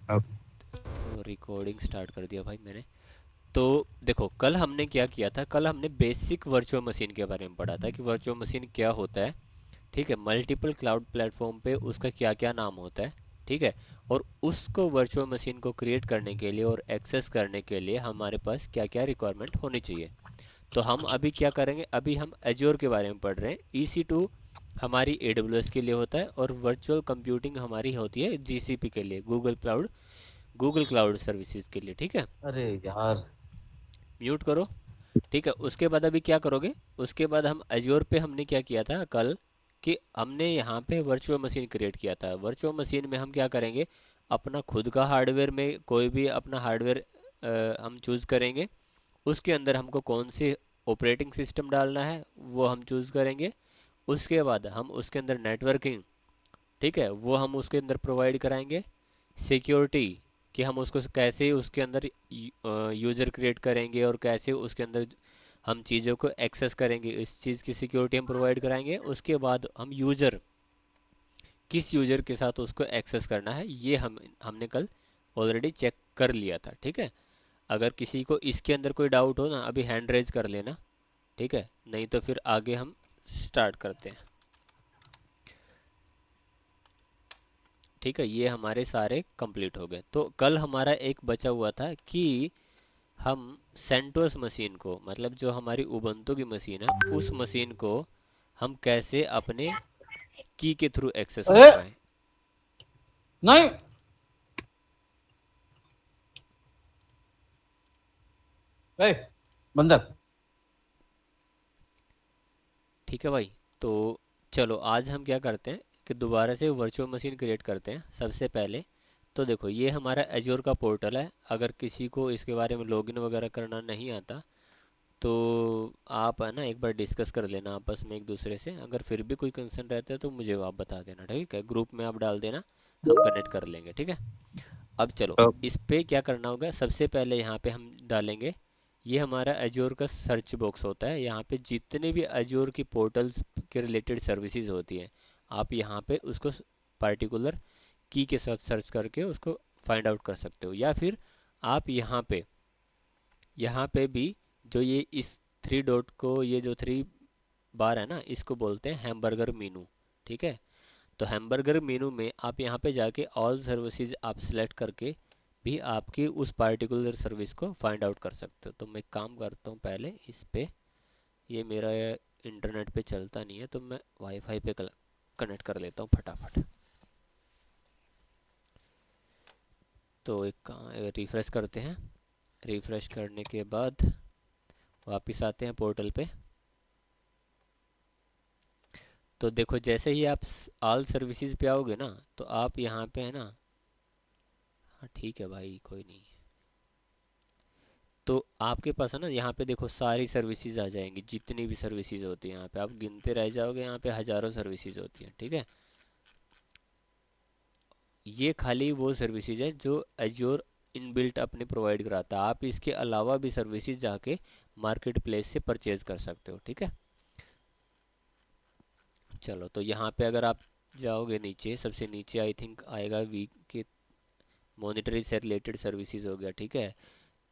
अब तो recording start कर दिया भाई मैंने। तो देखो कल हमने क्या किया था, कल हमने बेसिक वर्चुअल मशीन के बारे में पढ़ा था कि वर्चुअल मशीन क्या होता है। ठीक है, मल्टीपल क्लाउड प्लेटफॉर्म पे उसका क्या क्या नाम होता है। ठीक है, और उसको वर्चुअल मशीन को क्रिएट करने के लिए और एक्सेस करने के लिए हमारे पास क्या क्या रिक्वायरमेंट होनी चाहिए। तो हम अभी क्या करेंगे, अभी हम एज्योर के बारे में पढ़ रहे हैं। EC2 हमारी AWS के लिए होता है और वर्चुअल कंप्यूटिंग हमारी होती है GCP के लिए, गूगल क्लाउड सर्विसेज के लिए। ठीक है, अरे यार। म्यूट करो। ठीक है, उसके बाद अभी क्या करोगे, उसके बाद हम एज्योर पे हमने क्या किया था कल, कि हमने यहाँ पे वर्चुअल मशीन क्रिएट किया था। वर्चुअल मशीन में हम क्या करेंगे, अपना खुद का हार्डवेयर में कोई भी अपना हार्डवेयर हम चूज़ करेंगे। उसके अंदर हमको कौन से ऑपरेटिंग सिस्टम डालना है वो हम चूज़ करेंगे। उसके बाद हम उसके अंदर नेटवर्किंग, ठीक है, वो हम उसके अंदर प्रोवाइड कराएंगे। सिक्योरिटी, कि हम उसको कैसे उसके अंदर यूज़र क्रिएट करेंगे और कैसे उसके अंदर हम चीज़ों को एक्सेस करेंगे, इस चीज़ की सिक्योरिटी हम प्रोवाइड कराएंगे। उसके बाद हम यूज़र, किस यूज़र के साथ उसको एक्सेस करना है ये हमने कल ऑलरेडी चेक कर लिया था। ठीक है, अगर किसी को इसके अंदर कोई डाउट हो ना, अभी हैंड रेज कर लेना। ठीक है, नहीं तो फिर आगे हम स्टार्ट करते हैं। ठीक है, ये हमारे सारे कंप्लीट हो गए। तो कल हमारा एक बचा हुआ था कि हम सेंटोस मशीन को, मतलब जो हमारी उबंटू की मशीन है, उस मशीन को हम कैसे अपने की के थ्रू एक्सेस कर अरे पाए। नहीं। ए, बंदर। ठीक है भाई, तो चलो आज हम क्या करते हैं कि दोबारा से वर्चुअल मशीन क्रिएट करते हैं सबसे पहले। तो देखो ये हमारा एज्योर का पोर्टल है। अगर किसी को इसके बारे में लॉगिन वगैरह करना नहीं आता तो आप है ना एक बार डिस्कस कर लेना आपस में एक दूसरे से। अगर फिर भी कोई कंसर्न रहता है तो मुझे आप बता देना, ठीक है, ग्रुप में आप डाल देना, हम कनेक्ट कर लेंगे। ठीक है, अब चलो अब इस पे क्या करना होगा। सबसे पहले यहाँ पे हम डालेंगे, ये हमारा एज्योर का सर्च बॉक्स होता है। यहाँ पे जितने भी एज्योर की पोर्टल्स के रिलेटेड सर्विसेज होती हैं, आप यहाँ पे उसको पार्टिकुलर की के साथ सर्च करके उसको फाइंड आउट कर सकते हो। या फिर आप यहाँ पे भी जो ये इस थ्री डॉट को, ये जो थ्री बार है ना, इसको बोलते हैं हैमबर्गर मीनू। ठीक है, तो हैमबर्गर मेनू में आप यहाँ पे जाके ऑल सर्विसेज आप सिलेक्ट करके भी आपकी उस पार्टिकुलर सर्विस को फाइंड आउट कर सकते हो। तो मैं काम करता हूँ पहले इस पे, ये मेरा इंटरनेट पे चलता नहीं है तो मैं वाईफाई पे कनेक्ट कर लेता हूँ फटाफट। तो एक रिफ़्रेश करते हैं। रिफ़्रेश करने के बाद वापस आते हैं पोर्टल पे। तो देखो जैसे ही आप ऑल सर्विसेज पे आओगे ना, तो आप यहाँ पे है ना, हाँ ठीक है भाई कोई नहीं, तो आपके पास है ना यहाँ पे देखो सारी सर्विसेज आ जाएंगी, जितनी भी सर्विसेज होती हैं यहाँ पे आप गिनते रह जाओगे, यहाँ पे हज़ारों सर्विसेज होती हैं। ठीक है, ये खाली वो सर्विसेज है जो एज्योर इनबिल्ट अपने प्रोवाइड कराता है। आप इसके अलावा भी सर्विसेज जाके मार्केट प्लेस से परचेज कर सकते हो। ठीक है, चलो तो यहाँ पे अगर आप जाओगे नीचे, सबसे नीचे आई थिंक आएगा वीक के मॉनिटरी से रिलेटेड सर्विसेज हो गया। ठीक है,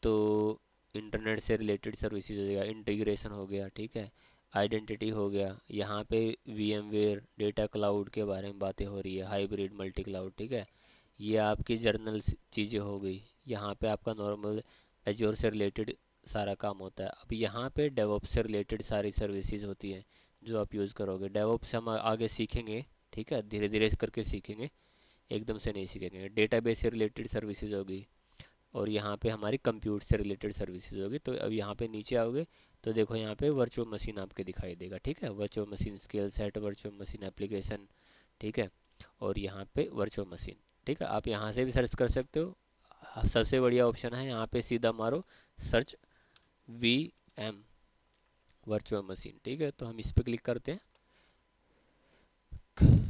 तो इंटरनेट से रिलेटेड सर्विसेज हो गया, इंटीग्रेशन हो गया। ठीक है, आइडेंटिटी हो गया, यहाँ पे VMware डेटा क्लाउड के बारे में बातें हो रही है, हाइब्रिड मल्टी क्लाउड। ठीक है, ये आपकी जर्नल चीज़ें हो गई। यहाँ पे आपका नॉर्मल एज्योर से रिलेटेड सारा काम होता है। अब यहाँ पे डेवऑप्स से रिलेटेड सारी सर्विसेज होती हैं जो आप यूज़ करोगे। डेवऑप्स हम आगे सीखेंगे, ठीक है, धीरे धीरे करके सीखेंगे, एकदम से नहीं सीखेंगे। डेटाबेस से रिलेटेड सर्विसेज होगी, और यहाँ पे हमारी कंप्यूटर से रिलेटेड सर्विसेज होगी। तो अब यहाँ पे नीचे आओगे तो देखो यहाँ पे वर्चुअल मशीन आपके दिखाई देगा। ठीक है, virtual machine scale set, virtual machine application. ठीक है, और यहाँ पे वर्चुअल मशीन। ठीक है, आप यहाँ से भी सर्च कर सकते हो। सबसे बढ़िया ऑप्शन है यहाँ पे, सीधा मारो सर्च VM वर्चुअल मशीन। ठीक है, तो हम इस पर क्लिक करते हैं।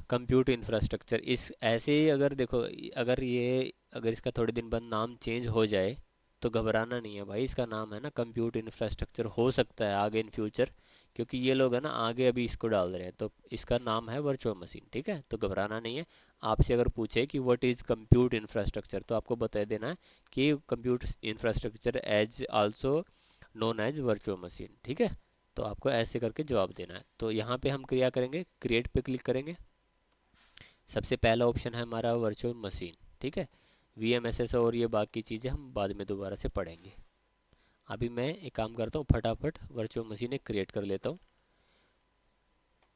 कंप्यूटर इंफ्रास्ट्रक्चर, इस ऐसे ही अगर देखो, अगर इसका थोड़े दिन बाद नाम चेंज हो जाए तो घबराना नहीं है भाई। इसका नाम है ना कंप्यूटर इंफ्रास्ट्रक्चर। हो सकता है आगे इन फ्यूचर क्योंकि ये लोग है ना आगे अभी इसको डाल रहे हैं, तो इसका नाम है वर्चुअल मशीन, ठीक है। तो घबराना नहीं है। आपसे अगर पूछे कि व्हाट इज़ कंप्यूट इंफ्रास्ट्रक्चर, तो आपको बता देना है कि compute infrastructure as also known as virtual machine, ठीक है। तो आपको ऐसे करके जवाब देना है। तो यहाँ पे हम क्या करेंगे, क्रिएट पे क्लिक करेंगे। सबसे पहला ऑप्शन है हमारा वर्चुअल मशीन, ठीक है। VMSS और ये बाकी चीज़ें हम बाद में दोबारा से पढ़ेंगे। अभी मैं एक काम करता हूँ, फटाफट वर्चुअल मशीन एक क्रिएट कर लेता हूँ।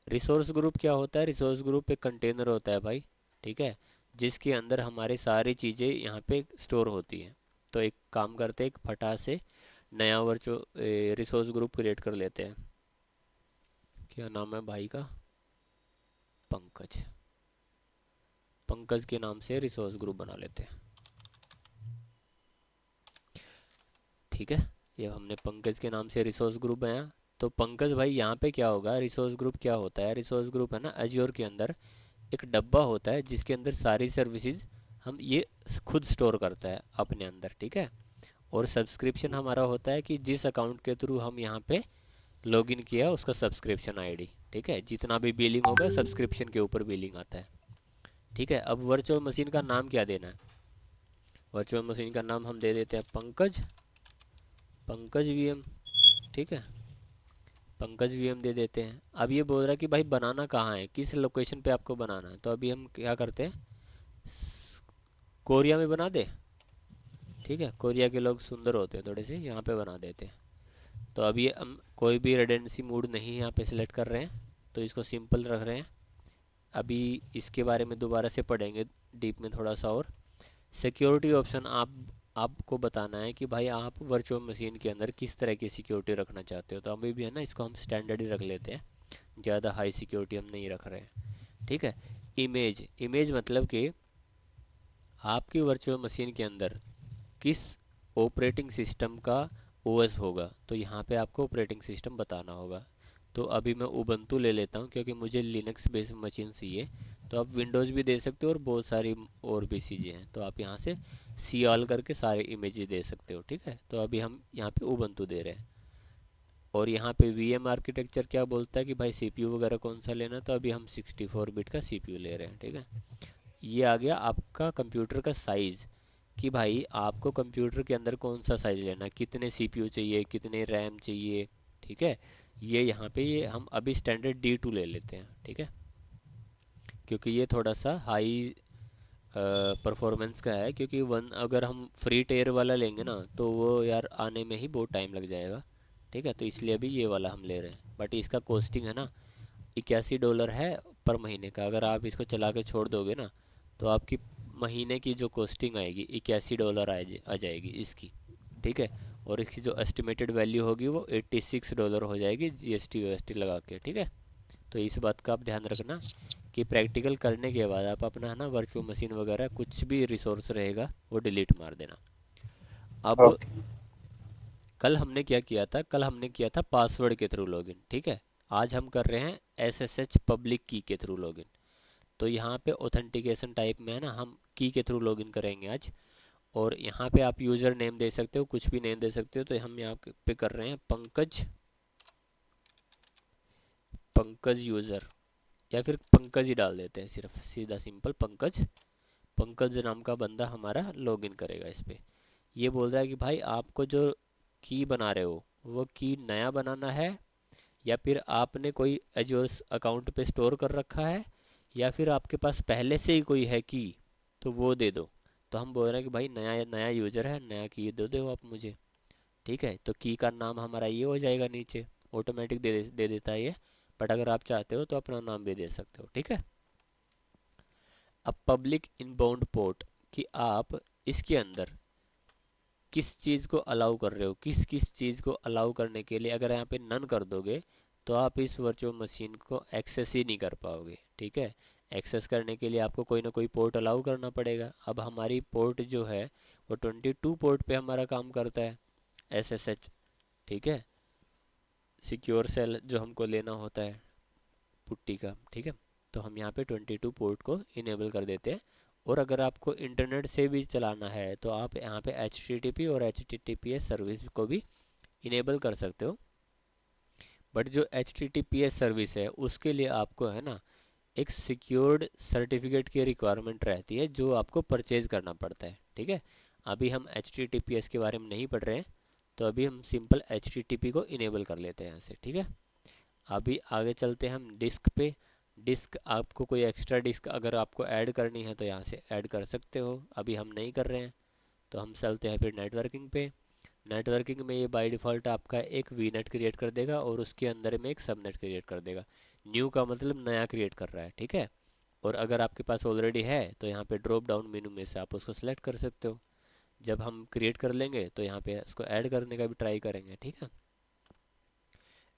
रिसोर्स ग्रुप क्या होता है, रिसोर्स ग्रुप एक कंटेनर होता है भाई, ठीक है, जिसके अंदर हमारी सारी चीज़ें यहाँ पे स्टोर होती हैं। तो एक काम करते हैं, एक फटा से नया वर्चुअल रिसोर्स ग्रुप क्रिएट कर लेते हैं। क्या नाम है भाई का, पंकज। पंकज के नाम से रिसोर्स ग्रुप बना लेते हैं, ठीक है। ये हमने पंकज के नाम से रिसोर्स ग्रुप बनाया। तो पंकज भाई यहाँ पे क्या होगा, रिसोर्स ग्रुप क्या होता है, रिसोर्स ग्रुप है ना एज्योर के अंदर एक डब्बा होता है जिसके अंदर सारी सर्विसेज हम ये खुद स्टोर करता है अपने अंदर, ठीक है। और सब्सक्रिप्शन हमारा होता है कि जिस अकाउंट के थ्रू हम यहाँ पे लॉगिन किया उसका सब्सक्रिप्शन आईडी, ठीक है। जितना भी बिलिंग होगा सब्सक्रिप्शन के ऊपर बिलिंग आता है, ठीक है। अब वर्चुअल मशीन का नाम क्या देना है, वर्चुअल मशीन का नाम हम दे देते हैं पंकज, पंकज वीएम, ठीक है। पंकज वीएम दे देते हैं। अब ये बोल रहा है कि भाई बनाना कहाँ है, किस लोकेशन पे आपको बनाना है। तो अभी हम क्या करते हैं, कोरिया में बना दे, ठीक है। कोरिया के लोग सुंदर होते हैं थोड़े से, यहाँ पे बना देते हैं। तो अभी हम कोई भी रेडेंसी मूड नहीं यहाँ पे सिलेक्ट कर रहे हैं, तो इसको सिंपल रख रहे हैं। अभी इसके बारे में दोबारा से पढ़ेंगे डीप में थोड़ा सा। और सिक्योरिटी ऑप्शन आपको बताना है कि भाई आप वर्चुअल मशीन के अंदर किस तरह की सिक्योरिटी रखना चाहते हो। तो अभी भी है ना, इसको हम स्टैंडर्ड ही रख लेते हैं, ज़्यादा हाई सिक्योरिटी हम नहीं रख रहे हैं, ठीक है। इमेज, इमेज मतलब कि आपकी वर्चुअल मशीन के अंदर किस ऑपरेटिंग सिस्टम का ओएस होगा, तो यहाँ पे आपको ऑपरेटिंग सिस्टम बताना होगा। तो अभी मैं उबंटू ले लेता हूँ क्योंकि मुझे लिनक्स बेस्ड मशीन चाहिए। तो आप विंडोज़ भी दे सकते हो और बहुत सारी और भी चीज़ें हैं। तो आप यहाँ से सी ऑल करके सारे इमेजेस दे सकते हो, ठीक है। तो अभी हम यहाँ पे उबंटू दे रहे हैं। और यहाँ पे वीएम आर्किटेक्चर क्या बोलता है कि भाई सीपीयू वगैरह कौन सा लेना, तो अभी हम 64 बिट का सीपीयू ले रहे हैं, ठीक है। ये आ गया आपका कंप्यूटर का साइज़, कि भाई आपको कंप्यूटर के अंदर कौन सा साइज़ लेना है, कितने सीपीयू चाहिए, कितने रैम चाहिए, ठीक है। ये यहाँ पे ये हम अभी स्टैंडर्ड D2 ले लेते हैं, ठीक है, क्योंकि ये थोड़ा सा हाई परफॉर्मेंस का है। क्योंकि वन अगर हम फ्री टेयर वाला लेंगे ना तो वो यार आने में ही बहुत टाइम लग जाएगा, ठीक है। तो इसलिए अभी ये वाला हम ले रहे हैं। बट इसका कॉस्टिंग है ना $81 है पर महीने का। अगर आप इसको चला के छोड़ दोगे ना तो आपकी महीने की जो कॉस्टिंग आएगी $81 आ जाएगी इसकी, ठीक है। और इसकी जो एस्टिमेटेड वैल्यू होगी वो $86 हो जाएगी जीएसटी वीएसटी लगा के, ठीक है। तो इस बात का आप ध्यान रखना कि प्रैक्टिकल करने के बाद आप अपना है ना वर्चुअल मशीन वगैरह कुछ भी रिसोर्स रहेगा वो डिलीट मार देना। अब ओके। कल हमने क्या किया था, कल हमने किया था पासवर्ड के थ्रू लॉगिन, ठीक है। आज हम कर रहे हैं SSH पब्लिक की के थ्रू लॉगिन। तो यहाँ पे ऑथेंटिकेशन टाइप में है ना हम की के थ्रू लॉगिन करेंगे आज। और यहाँ पे आप यूज़र नेम दे सकते हो, कुछ भी नेम दे सकते हो। तो हम यहाँ पे कर रहे हैं पंकज, पंकज यूज़र, या फिर पंकज ही डाल देते हैं, सिर्फ सीधा सिंपल पंकज। पंकज नाम का बंदा हमारा लॉगिन करेगा इस पे। ये बोल रहा है कि भाई आपको जो की बना रहे हो वो की नया बनाना है, या फिर आपने कोई एजोर अकाउंट पे स्टोर कर रखा है, या फिर आपके पास पहले से ही कोई है की, तो वो दे दो। तो हम बोल रहे हैं कि भाई नया नया यूज़र है, नया की दे दो आप मुझे, ठीक है। तो की का नाम हमारा ये हो जाएगा, नीचे ऑटोमेटिक दे देता है ये। बट अगर आप चाहते हो तो अपना नाम भी दे सकते हो, ठीक है। अब पब्लिक इनबाउंड पोर्ट, कि आप इसके अंदर किस चीज़ को अलाउ कर रहे हो, किस किस चीज़ को अलाउ करने के लिए अगर यहाँ पे नन कर दोगे तो आप इस वर्चुअल मशीन को एक्सेस ही नहीं कर पाओगे, ठीक है। एक्सेस करने के लिए आपको कोई ना कोई पोर्ट अलाउ करना पड़ेगा। अब हमारी पोर्ट जो है वो 22 पोर्ट पे हमारा काम करता है, SSH, ठीक है। सिक्योर सेल जो हमको लेना होता है पुट्टी का, ठीक है। तो हम यहाँ पे 22 पोर्ट को इनेबल कर देते हैं। और अगर आपको इंटरनेट से भी चलाना है तो आप यहाँ पे HTTP और HTTPS सर्विस को भी इनेबल कर सकते हो। बट जो HTTPS सर्विस है उसके लिए आपको है ना एक सिक्योर्ड सर्टिफिकेट की रिक्वायरमेंट रहती है जो आपको परचेज करना पड़ता है, ठीक है। अभी हम HTTPS के बारे में नहीं पढ़ रहे हैं, तो अभी हम सिंपल HTTP को इनेबल कर लेते हैं यहाँ से, ठीक है। अभी आगे चलते हैं हम डिस्क पे। डिस्क आपको कोई एक्स्ट्रा डिस्क अगर आपको ऐड करनी है तो यहाँ से ऐड कर सकते हो, अभी हम नहीं कर रहे हैं। तो हम चलते हैं फिर नेटवर्किंग पे। नेटवर्किंग में ये बाय डिफ़ॉल्ट आपका एक वीनेट क्रिएट कर देगा और उसके अंदर में एक सबनेट क्रिएट कर देगा। न्यू का मतलब नया क्रिएट कर रहा है, ठीक है। और अगर आपके पास ऑलरेडी है तो यहाँ पे ड्रॉप डाउन मेनू में से आप उसको सेलेक्ट कर सकते हो। जब हम क्रिएट कर लेंगे तो यहाँ पे उसको ऐड करने का भी ट्राई करेंगे, ठीक है।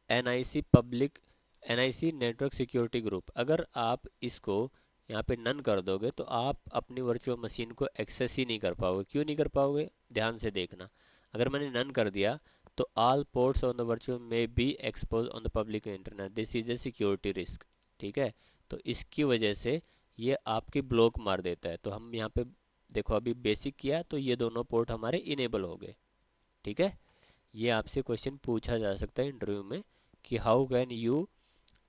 NIC public, NIC network security group, अगर आप इसको यहाँ पे नन कर दोगे तो आप अपनी वर्चुअल मशीन को एक्सेस ही नहीं कर पाओगे। क्यों नहीं कर पाओगे, ध्यान से देखना। अगर मैंने नन कर दिया तो all ports on the virtual में be expose on the public internet, this is a security risk, ठीक है। तो इसकी वजह से ये आपकी ब्लॉक मार देता है। तो हम यहाँ पे देखो अभी बेसिक किया तो ये दोनों पोर्ट हमारे इनेबल हो गए, ठीक है। ये आपसे क्वेश्चन पूछा जा सकता है इंटरव्यू में कि हाउ कैन यू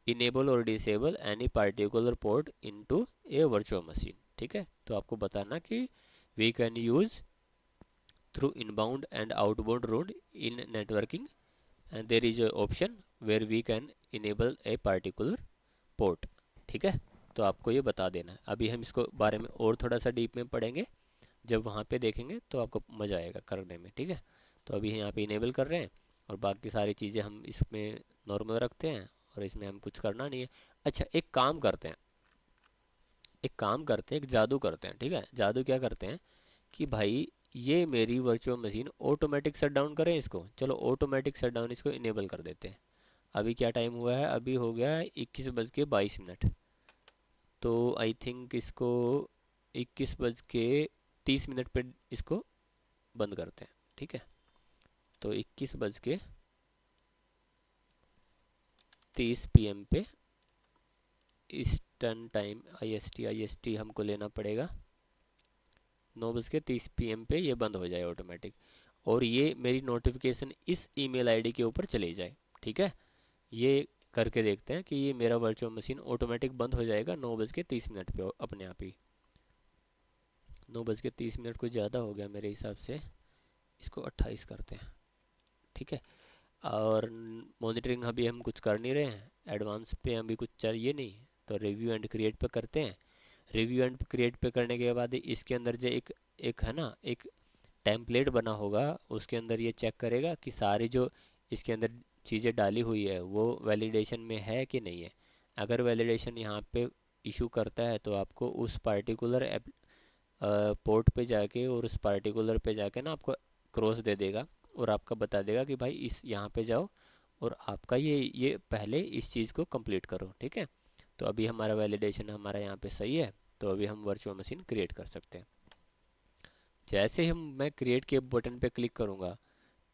इनेबल और disable any particular port into a virtual machine, ठीक है। तो आपको बताना कि we can use through inbound and outbound route in networking and there is an option where we can enable a particular port, ठीक है। तो आपको ये बता देना है। अभी हम इसको बारे में और थोड़ा सा डीप में पढ़ेंगे, जब वहाँ पे देखेंगे तो आपको मज़ा आएगा करने में, ठीक है। तो अभी यहाँ पे इनेबल कर रहे हैं और बाकी सारी चीज़ें हम इसमें नॉर्मल रखते हैं और इसमें हम कुछ करना नहीं है। अच्छा एक काम करते हैं, एक जादू करते हैं, ठीक है। जादू क्या करते हैं कि भाई ये मेरी virtual machine automatic shut down करें इसको। चलो ऑटोमेटिक शट डाउन इसको इनेबल कर देते हैं। अभी क्या टाइम हुआ है, अभी हो गया है 21:22। तो आई थिंक इसको 21:30 पे इसको बंद करते हैं, ठीक है। तो 21:30 PM पे ईस्टर्न टाइम, IST हमको लेना पड़ेगा। 9:30 PM पे ये बंद हो जाए ऑटोमेटिक, और ये मेरी नोटिफिकेशन इस ईमेल आईडी के ऊपर चली जाए, ठीक है। ये करके देखते हैं कि ये मेरा वर्चुअल मशीन ऑटोमेटिक बंद हो जाएगा 9:30 पे अपने आप ही। 9:30 कुछ ज़्यादा हो गया मेरे हिसाब से, इसको 28 करते हैं, ठीक है। और मॉनिटरिंग अभी हम कुछ कर नहीं रहे हैं, एडवांस पे अभी कुछ चाहिए नहीं, तो रिव्यू एंड क्रिएट पे करते हैं। रिव्यू एंड क्रिएट पे करने के बाद इसके अंदर जो एक एक है ना एक टेम्पलेट बना होगा, उसके अंदर ये चेक करेगा कि सारी जो इसके अंदर चीज़ें डाली हुई है वो वैलिडेशन में है कि नहीं है। अगर वैलिडेशन यहाँ पे इशू करता है तो आपको उस पार्टिकुलर पोर्ट पे जाके और उस पार्टिकुलर पे जाके ना आपको क्रॉस दे देगा और आपका बता देगा कि भाई इस यहाँ पे जाओ और आपका ये पहले इस चीज़ को कंप्लीट करो, ठीक है। तो अभी हमारा वैलिडेशन हमारा यहाँ पे सही है, तो अभी हम वर्चुअल मशीन क्रिएट कर सकते हैं। जैसे हम मैं क्रिएट के बटन पे क्लिक करूँगा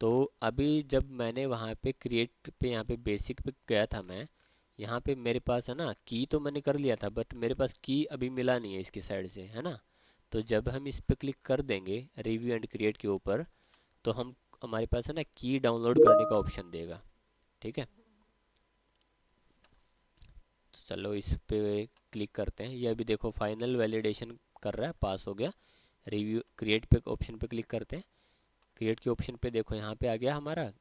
तो अभी जब मैंने वहाँ पे क्रिएट पे यहाँ पे बेसिक पे गया था मैं, यहाँ पे मेरे पास है ना की तो मैंने कर लिया था, बट मेरे पास की अभी मिला नहीं है इसकी साइड से, है ना। तो जब हम इस पे क्लिक कर देंगे रिव्यू एंड क्रिएट के ऊपर, तो हम हमारे पास है ना की डाउनलोड करने का ऑप्शन देगा, ठीक है। तो चलो इस पे क्लिक करते हैं। ये अभी देखो फाइनल वैलिडेशन कर रहा है, पास हो गया। रिव्यू क्रिएट पे ऑप्शन पे क्लिक करते हैं। क्रिएट के ऑप्शन पे देखो यहाँ पे आ गया हमारा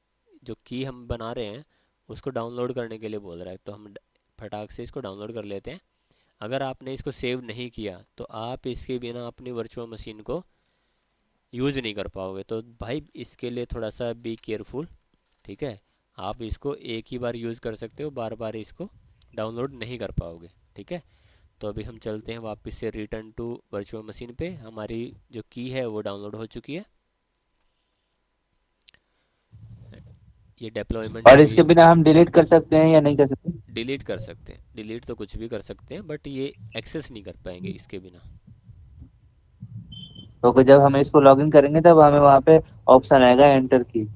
जो की हम बना रहे हैं उसको डाउनलोड करने के लिए बोल रहा है, तो हम फटाक से इसको डाउनलोड कर लेते हैं। अगर आपने इसको सेव नहीं किया तो आप इसके बिना अपनी वर्चुअल मशीन को यूज़ नहीं कर पाओगे। तो भाई इसके लिए थोड़ा सा बी केयरफुल, ठीक है। आप इसको एक ही बार यूज़ कर सकते हो, बार बार इसको डाउनलोड नहीं कर पाओगे, ठीक है। तो अभी हम चलते हैं वापस से रिटर्न टू वर्चुअल मशीन पे। हमारी जो की है वो डाउनलोड हो चुकी है। ये डिप्लॉयमेंट और अभी इसके बिना हम डिलीट कर सकते हैं या नहीं कर सकते? डिलीट कर सकते हैं, डिलीट तो कुछ भी कर सकते हैं, बट ये एक्सेस नहीं कर पाएंगे इसके बिना। तो फिर जब हम इसको लॉगिन करेंगे तब हमें वहाँ पे ऑप्शन आएगा एंटर की।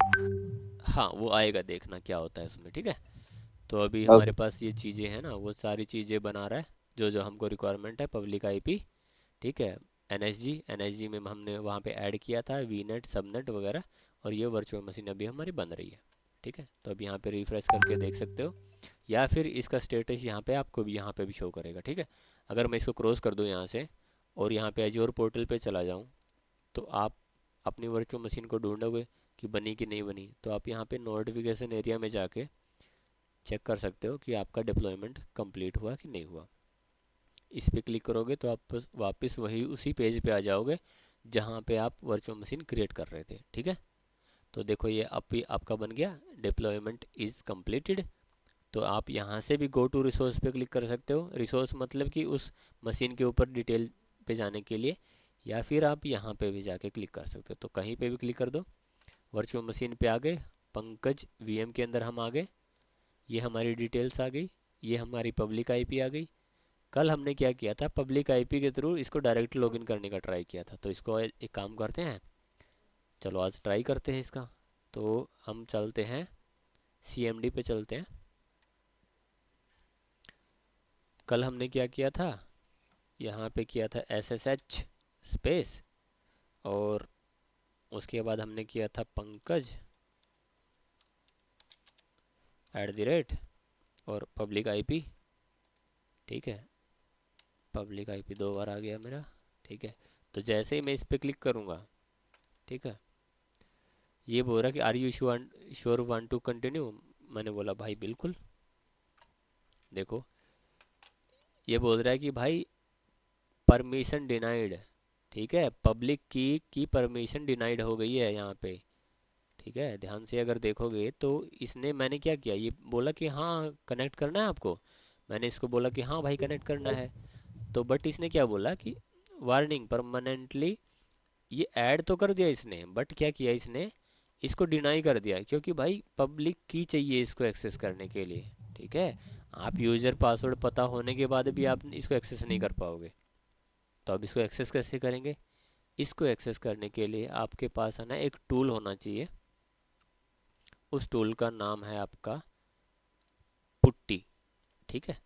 हाँ वो आएगा, देखना क्या होता है उसमें, ठीक है। तो अभी हमारे ओके। पास ये चीज़ें हैं ना, वो सारी चीज़ें बना रहा है जो जो हमको रिक्वायरमेंट है। पब्लिक आईपी, ठीक है। एनएसजी में हमने वहाँ पे ऐड किया था वीनेट सबनेट वगैरह, और ये वर्चुअल मशीन अभी हमारी बन रही है। ठीक है। तो अब यहाँ पे रिफ्रेश करके देख सकते हो, या फिर इसका स्टेटस यहाँ पे आपको भी यहाँ पे भी शो करेगा। ठीक है। अगर मैं इसको क्रॉस कर दूँ यहाँ से और यहाँ पे एज्योर पोर्टल पे चला जाऊँ, तो आप अपनी वर्चुअल मशीन को ढूंढोगे कि बनी कि नहीं बनी, तो आप यहाँ पे नोटिफिकेशन एरिया में जाके चेक कर सकते हो कि आपका डिप्लॉयमेंट कंप्लीट हुआ कि नहीं हुआ। इस पे क्लिक करोगे तो आप वापस वही उसी पेज पे आ जाओगे जहाँ पे आप वर्चुअल मशीन क्रिएट कर रहे थे। ठीक है। तो देखो ये अब भी आपका बन गया, डिप्लॉयमेंट इज़ कंप्लीटेड। तो आप यहाँ से भी गो टू रिसोर्स पे क्लिक कर सकते हो। रिसोर्स मतलब कि उस मशीन के ऊपर डिटेल पे जाने के लिए, या फिर आप यहाँ पे भी जाके क्लिक कर सकते हो। तो कहीं पे भी क्लिक कर दो, वर्चुअल मशीन पे आ गए, पंकज वीएम के अंदर हम आ गए, ये हमारी डिटेल्स आ गई, ये हमारी पब्लिक आईपी आ गई। कल हमने क्या किया था, पब्लिक आईपी के थ्रू इसको डायरेक्ट लॉगिन करने का ट्राई किया था। तो इसको एक काम करते हैं, चलो आज ट्राई करते हैं इसका। तो हम चलते हैं सीएमडी पे चलते हैं। कल हमने क्या किया था, यहाँ पे किया था SSH स्पेस, और उसके बाद हमने किया था पंकज @ और पब्लिक आईपी। ठीक है। पब्लिक आईपी 2 बार आ गया मेरा। ठीक है। तो जैसे ही मैं इस पर क्लिक करूँगा, ठीक है, ये बोल रहा कि are you sure want to continue. मैंने बोला भाई बिल्कुल। देखो ये बोल रहा है कि भाई परमिशन डिनाइड। ठीक है, पब्लिक की परमिशन डिनाइड हो गई है यहाँ पे। ठीक है, ध्यान से अगर देखोगे तो इसने, मैंने क्या किया, ये बोला कि हाँ कनेक्ट करना है आपको। मैंने इसको बोला कि हाँ भाई कनेक्ट करना है। तो बट इसने क्या बोला कि वार्निंग परमानेंटली, ये ऐड तो कर दिया इसने, बट क्या किया इसने, इसको डिनाई कर दिया, क्योंकि भाई पब्लिक की चाहिए इसको एक्सेस करने के लिए। ठीक है, आप यूज़र पासवर्ड पता होने के बाद भी आप इसको एक्सेस नहीं कर पाओगे। तो अब इसको एक्सेस कैसे करेंगे, इसको एक्सेस करने के लिए आपके पास है ना एक टूल होना चाहिए। उस टूल का नाम है आपका पुट्टी। ठीक है,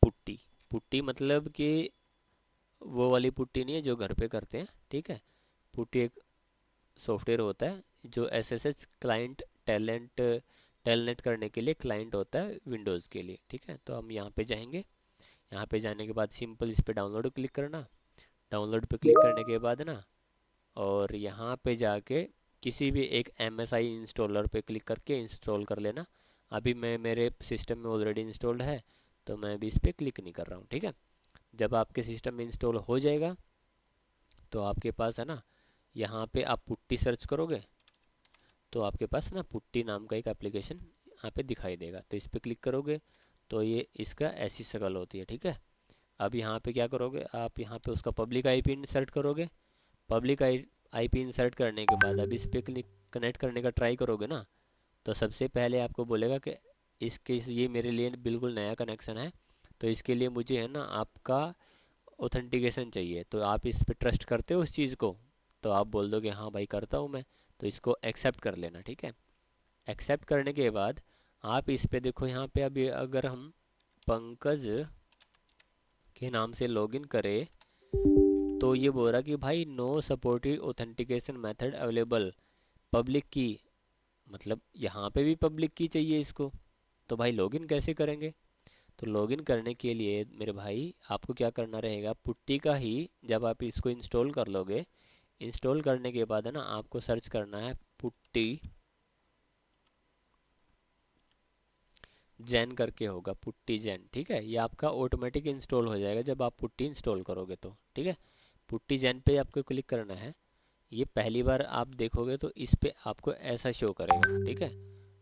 पुट्टी। पुट्टी मतलब कि वो वाली पुट्टी नहीं है जो घर पे करते हैं। ठीक है, पुट्टी एक सॉफ्टवेयर होता है जो SSH क्लाइंट टेलनेट करने के लिए क्लाइंट होता है विंडोज़ के लिए। ठीक है, तो हम यहाँ पे जाएंगे। यहाँ पे जाने के बाद सिंपल इस पे डाउनलोड क्लिक करना। डाउनलोड पे क्लिक करने के बाद ना, और यहाँ पे जाके किसी भी एक MSI इंस्टॉलर पे क्लिक करके इंस्टॉल कर लेना। अभी मैं, मेरे सिस्टम में ऑलरेडी इंस्टॉल्ड है, तो मैं अभी इस पर क्लिक नहीं कर रहा हूँ। ठीक है, जब आपके सिस्टम में इंस्टॉल हो जाएगा तो आपके पास है ना, यहाँ पे आप पुट्टी सर्च करोगे तो आपके पास ना पुट्टी नाम का एक एप्लीकेशन यहाँ पे दिखाई देगा। तो इस पर क्लिक करोगे तो ये इसका ऐसी शक्ल होती है। ठीक है, अब यहाँ पे क्या करोगे, आप यहाँ पे उसका पब्लिक आईपी इंसर्ट करोगे। पब्लिक आईपी इंसर्ट करने के बाद अब इस पर क्लिक कनेक्ट करने का ट्राई करोगे ना, तो सबसे पहले आपको बोलेगा कि इसके, ये मेरे लिए बिल्कुल नया कनेक्शन है, तो इसके लिए मुझे है ना आपका ऑथेंटिकेशन चाहिए। तो आप इस पे ट्रस्ट करते हो उस चीज़ को, तो आप बोल दोगे हाँ भाई करता हूँ मैं। तो इसको एक्सेप्ट कर लेना। ठीक है, एक्सेप्ट करने के बाद आप इस पे देखो, यहाँ पे अभी अगर हम पंकज के नाम से लॉगिन करें तो ये बोल रहा कि भाई no supported authentication method available, public key, मतलब यहाँ पे भी पब्लिक की चाहिए इसको। तो भाई लॉगिन कैसे करेंगे, तो लॉगिन करने के लिए मेरे भाई आपको क्या करना रहेगा, पुट्टी का ही जब आप इसको इंस्टॉल कर लोगे, इंस्टॉल करने के बाद है ना आपको सर्च करना है पुट्टी जैन करके होगा, पुट्टी जैन। ठीक है, ये आपका ऑटोमेटिक इंस्टॉल हो जाएगा जब आप पुट्टी इंस्टॉल करोगे तो। ठीक है, पुट्टी जैन पे आपको क्लिक करना है। ये पहली बार आप देखोगे तो इस पे आपको ऐसा शो करेगा। ठीक है,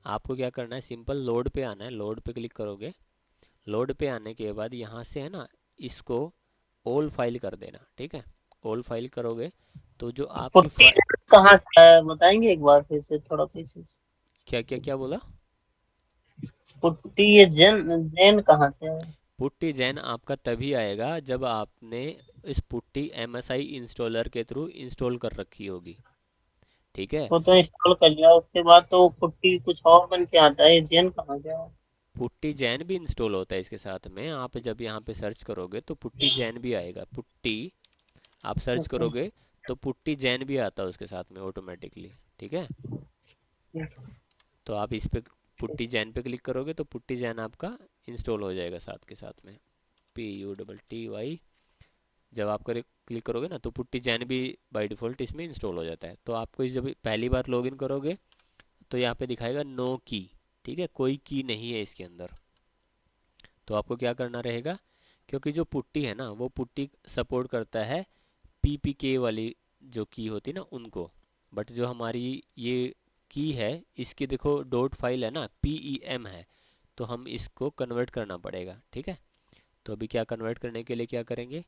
आपको क्या करना है, सिंपल लोड पे आना है। लोड पे क्लिक करोगे, लोड पे आने के बाद यहाँ से है ना इसको ऑल फाइल कर देना। ठीक है, ऑल फाइल करोगे तो जो आपकी पुट्टी कहाँ से है बताएंगे एक बार फिर से थोड़ा पीछे से? क्या क्या क्या बोला, पुट्टी ये जैन जैन कहाँ से है? पुट्टी जैन आपका तभी आएगा जब आपने इस पुट्टी MSI इंस्टॉलर के थ्रू इंस्टॉल कर रखी होगी। ठीक है, वो तो इंस्टॉल कर लिया, उसके बाद तो पुट्टी कुछ और बन के आता है, ये जैन कहाँ गया? पुट्टी जैन भी इंस्टॉल होता है इसके साथ में। आप जब यहाँ पे सर्च करोगे तो पुट्टी जैन भी आएगा। पुट्टी आप सर्च अच्छा। करोगे तो पुट्टी जैन भी आता है उसके साथ में ऑटोमेटिकली। ठीक है, तो आप इस पे पुट्टी जैन पे क्लिक करोगे तो पुट्टी जैन आपका इंस्टॉल हो जाएगा साथ के साथ में, PUTTY। जब आप क्लिक करोगे ना तो पुट्टी जैन भी बाय डिफ़ॉल्ट इसमें इंस्टॉल हो जाता है। तो आपको जब पहली बार लॉगिन करोगे तो यहाँ पे दिखाएगा नो की, ठीक है, कोई की नहीं है इसके अंदर। तो आपको क्या करना रहेगा, क्योंकि जो पुट्टी है ना वो पुट्टी सपोर्ट करता है PPK वाली जो की होती है ना उनको, बट जो हमारी ये की है इसकी देखो डॉट फाइल है ना PEM है, तो हम इसको कन्वर्ट करना पड़ेगा, ठीक है। तो अभी क्या कन्वर्ट करने के लिए क्या करेंगे,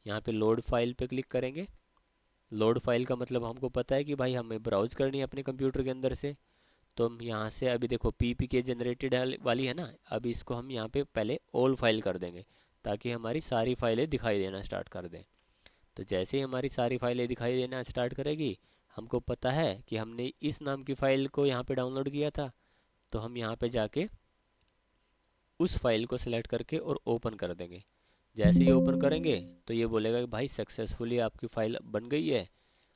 यहाँ पे लोड फाइल पे क्लिक करेंगे। लोड फाइल का मतलब हमको पता है कि भाई हमें ब्राउज करनी है अपने कंप्यूटर के अंदर से। तो हम यहाँ से अभी देखो PPK जनरेटेड वाली है ना, अभी इसको हम यहाँ पे पहले ऑल फाइल कर देंगे ताकि हमारी सारी फाइलें दिखाई देना स्टार्ट कर दें। तो जैसे ही हमारी सारी फाइलें दिखाई देना स्टार्ट करेगी, हमको पता है कि हमने इस नाम की फ़ाइल को यहाँ पे डाउनलोड किया था, तो हम यहाँ पे जाके उस फाइल को सिलेक्ट करके और ओपन कर देंगे। जैसे ही ओपन करेंगे तो ये बोलेगा कि भाई सक्सेसफुली आपकी फ़ाइल बन गई है,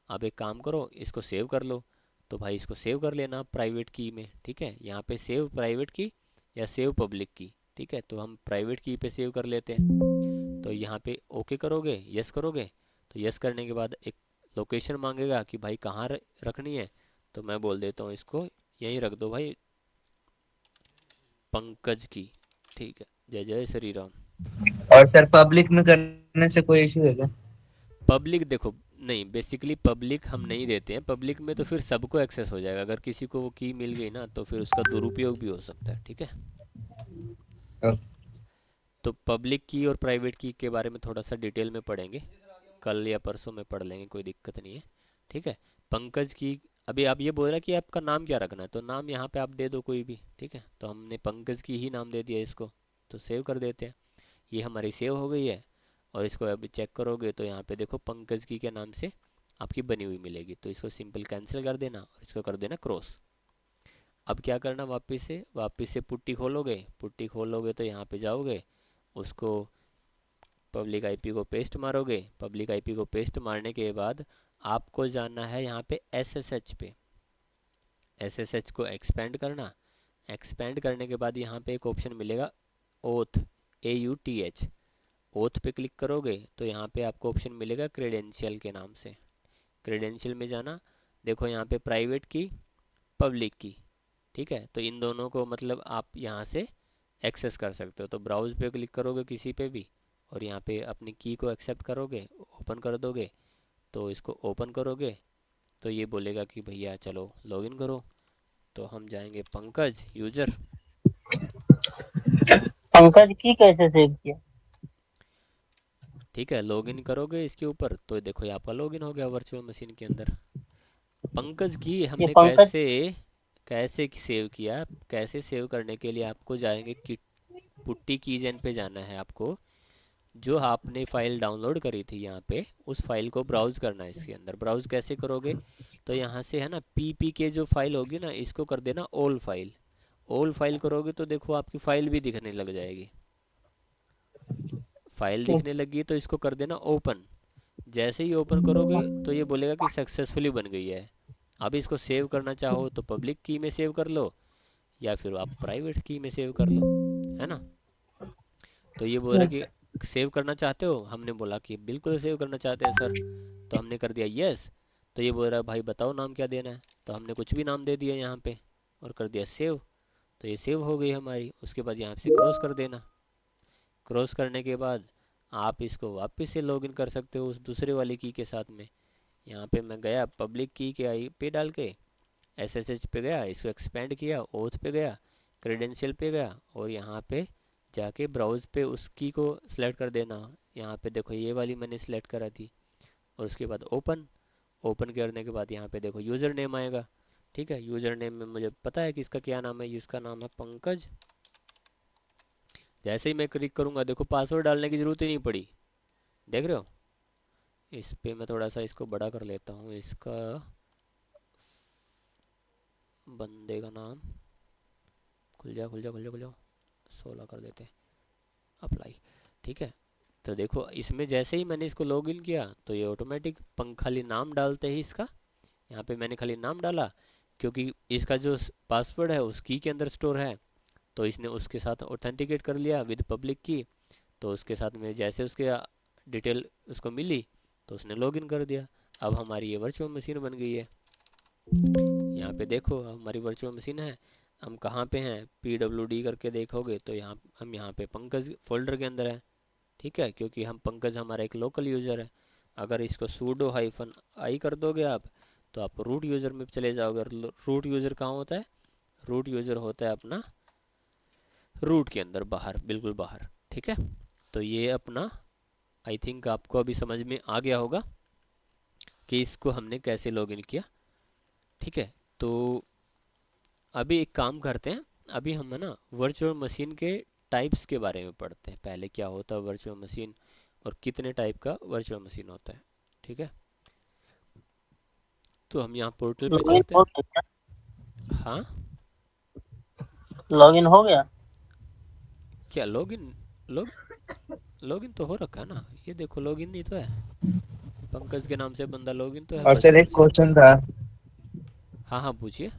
आप एक काम करो इसको सेव कर लो। तो भाई इसको सेव कर लेना प्राइवेट की में, ठीक है, यहाँ पे सेव प्राइवेट की या सेव पब्लिक की, ठीक है। तो हम प्राइवेट की पे सेव कर लेते हैं। तो यहाँ पे ओके करोगे, यस करोगे, तो यस करने के बाद एक लोकेशन मांगेगा कि भाई कहाँ रखनी है। तो मैं बोल देता हूँ इसको यहीं रख दो भाई, पंकज की, ठीक है, जय जय श्री राम। और सर पब्लिक में करने से कोई इशू है क्या? पब्लिक देखो, नहीं, बेसिकली पब्लिक हम नहीं देते हैं। पब्लिक में तो फिर सबको एक्सेस हो जाएगा, अगर किसी को वो की मिल गई ना तो फिर उसका दुरुपयोग भी हो सकता है, ठीक है। तो पब्लिक की और प्राइवेट की के बारे में थोड़ा सा डिटेल में पढ़ेंगे, कल या परसों में पढ़ लेंगे, कोई दिक्कत नहीं है, ठीक है। पंकज की, अभी आप ये बोल रहे हैं कि आपका नाम क्या रखना है, तो नाम यहाँ पे आप दे दो कोई भी, ठीक है। तो हमने पंकज की ही नाम दे दिया इसको, तो सेव कर देते हैं। ये हमारी सेव हो गई है। और इसको अभी चेक करोगे तो यहाँ पे देखो पंकज की के नाम से आपकी बनी हुई मिलेगी। तो इसको सिंपल कैंसिल कर देना और इसको कर देना क्रॉस। अब क्या करना, वापस से पुट्टी खोलोगे तो यहाँ पे जाओगे, उसको पब्लिक आईपी को पेस्ट मारोगे। पब्लिक आईपी को पेस्ट मारने के बाद आपको जाना है यहाँ पे SSH पे, SSH को एक्सपेंड करना। एक्सपेंड करने के बाद यहाँ पे एक ऑप्शन मिलेगा ओथ, AUTH। ओथ पे क्लिक करोगे तो यहाँ पे आपको ऑप्शन मिलेगा क्रेडेंशियल के नाम से। क्रेडेंशियल में जाना, देखो यहाँ पे प्राइवेट की, पब्लिक की, ठीक है। तो इन दोनों को मतलब आप यहाँ से एक्सेस कर सकते हो। तो ब्राउज पे क्लिक करोगे किसी पे भी और यहाँ पे अपनी की को एक्सेप्ट करोगे, ओपन कर दोगे। तो इसको ओपन करोगे तो ये बोलेगा कि भैया चलो लॉगिन करो। तो हम जाएंगे पंकज यूजर, पंकज की कैसे सेव किया? ठीक है। लॉगिन करोगे इसके ऊपर तो देखो यहाँ पर लॉगिन हो गया वर्चुअल मशीन के अंदर। पंकज की ये हमने पंकज कैसे कैसे सेव किया, कैसे सेव करने के लिए आपको जाएंगे कि पुट्टी कीजन पे जाना है आपको। जो आपने फाइल डाउनलोड करी थी यहाँ पे उस फाइल को ब्राउज करना है इसके अंदर। ब्राउज कैसे करोगे, तो यहाँ से है ना PPK जो फाइल होगी ना इसको कर देना ऑल फाइल। ऑल फाइल करोगे तो देखो आपकी फाइल भी दिखने लग जाएगी। फाइल दिखने लगी तो इसको कर देना ओपन। जैसे ही ओपन करोगे तो ये बोलेगा कि सक्सेसफुली बन गई है। अब इसको सेव करना चाहो तो पब्लिक की में सेव कर लो या फिर आप प्राइवेट की में सेव कर लो, है ना। तो ये बोल रहा है कि सेव करना चाहते हो, हमने बोला कि बिल्कुल सेव करना चाहते हैं सर। तो हमने कर दिया यस। तो ये बोल रहा है भाई बताओ नाम क्या देना है, तो हमने कुछ भी नाम दे दिया यहाँ पे और कर दिया सेव। तो ये सेव हो गई हमारी। उसके बाद यहाँ से क्रॉस कर देना। क्रॉस करने के बाद आप इसको वापस से लॉगिन कर सकते हो उस दूसरे वाली की के साथ में। यहाँ पे मैं गया पब्लिक की के आई पे डाल के SSH पे गया, इसको एक्सपेंड किया, ओथ पे गया, क्रेडेंशियल पे गया और यहाँ पे जाके ब्राउज पे उस की को सिलेक्ट कर देना। यहाँ पे देखो ये वाली मैंने सिलेक्ट करा थी और उसके बाद ओपन। ओपन करने के बाद यहाँ पे देखो यूज़र नेम आएगा, ठीक है। यूज़र नेम में मुझे पता है कि इसका क्या नाम है, इसका नाम है पंकज। जैसे ही मैं क्लिक करूँगा देखो पासवर्ड डालने की ज़रूरत ही नहीं पड़ी, देख रहे हो। इस पे मैं थोड़ा सा इसको बड़ा कर लेता हूँ, इसका बंदे का नाम, खुल जा खुल जा खुल जा खुल जा, 16 कर देते हैं, अप्लाई, ठीक है। तो देखो इसमें जैसे ही मैंने इसको लॉगिन किया तो ये ऑटोमेटिक खाली नाम डालते ही इसका, यहाँ पे मैंने खाली नाम डाला, क्योंकि इसका जो पासवर्ड है उस की के अंदर स्टोर है, तो इसने उसके साथ ऑथेंटिकेट कर लिया विद पब्लिक की। तो उसके साथ में जैसे उसके डिटेल उसको मिली तो उसने लॉगिन कर दिया। अब हमारी ये वर्चुअल मशीन बन गई है। यहाँ पे देखो हमारी वर्चुअल मशीन है। हम कहाँ पे हैं, PWD करके देखोगे तो यहाँ पे पंकज फोल्डर के अंदर है। ठीक है, क्योंकि हम पंकज हमारा एक लोकल यूज़र है। अगर इसको सूडो हाइफन आई कर दोगे आप तो आप रूट यूज़र में चले जाओगे। रूट यूज़र कहाँ होता है, रूट यूज़र होता है अपना रूट के अंदर बाहर, बिल्कुल बाहर। ठीक है, तो ये अपना आई थिंक आपको अभी समझ में आ गया होगा कि इसको हमने कैसे लॉगिन किया। ठीक है, तो अभी एक काम करते हैं, अभी हम है ना वर्चुअल मशीन के टाइप्स के बारे में पढ़ते हैं। पहले क्या होता है वर्चुअल मशीन और कितने टाइप का वर्चुअल मशीन होता है। ठीक है, तो हम यहाँ पोर्टल पे लॉगिन चलते हो हैं। गया? हाँ, लॉगिन हो गया? क्या लॉगिन, लॉगिन तो हो रखा है ना, ये देखो लॉगिन नहीं तो है, पंकज के नाम से बंदा लॉगिन तो है और सर वर्चुअल एक मशीन पे। क्वेश्चन था, हाँ हाँ पूछिए।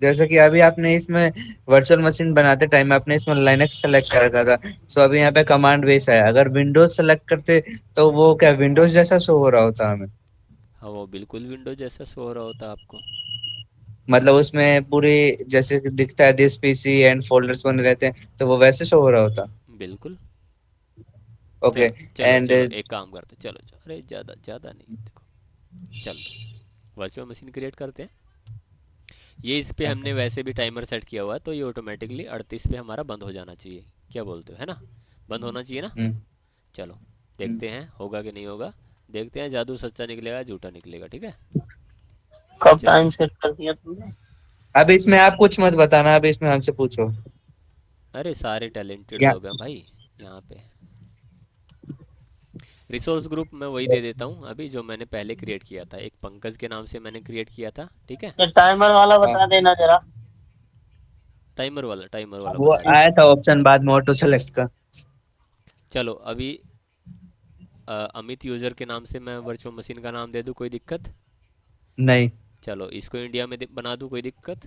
जैसे कि अभी आपने इसमें वर्चुअल मशीन बनाते टाइम आपने इसमें लाइनक्स सेलेक्ट कर रखा था, सो अभी यहाँ पे कमांड बेस है, अगर विंडोज सेलेक्ट करते तो वो क्या विंडोज जैसा शो हो रहा होता हमें? हाँ वो बिल्कुल विंडो जैसा शो हो रहा होता है आपको। मतलब उसमें पूरी जैसे कि दिखता है दिस पीसी एंड फोल्डर्स बने रहते हैं, तो वो वैसे शो हो रहा होता? बिल्कुल। ओके। चलो चलो एंड चलो एक काम करते, चलो चलो, अरे ज़्यादा ज़्यादा नहीं, देखो चलो वर्चुअल मशीन क्रिएट करते हैं। ये इस पे हमने वैसे भी टाइमर सेट किया हुआ है, तो ये ऑटोमेटिकली 38 पे हमारा बंद हो जाना चाहिए। क्या बोलते हो, है ना, बंद होना चाहिए ना। चलो देखते हैं होगा कि नहीं होगा, देखते हैं जादू सच्चा निकलेगा झूठा निकलेगा। ठीक है, कब चलो। टाइम सेट कर दिया तुमने? अब इसमें आप कुछ मत बताना, अब इसमें हमसे पूछो। अरे सारे टैलेंटेड या लोग हैं भाई यहाँ पे। रिसोर्स ग्रुप मैं वही दे देता हूँ अभी जो मैंने पहले क्रिएट किया था, एक पंकज के नाम से मैंने क्रिएट किया था। ठीक है, ये टाइमर वाला बता हाँ, देना जरा। टाइमर वाला वो बता रहे आया थे। था ऑप्शन बाद में ऑटो सेलेक्ट का। चलो अभी अमित यूज़र के नाम से मैं वर्चुअल मशीन का नाम दे दूँ, कोई दिक्कत? नहीं। चलो इसको इंडिया में बना दूँ, कोई दिक्कत?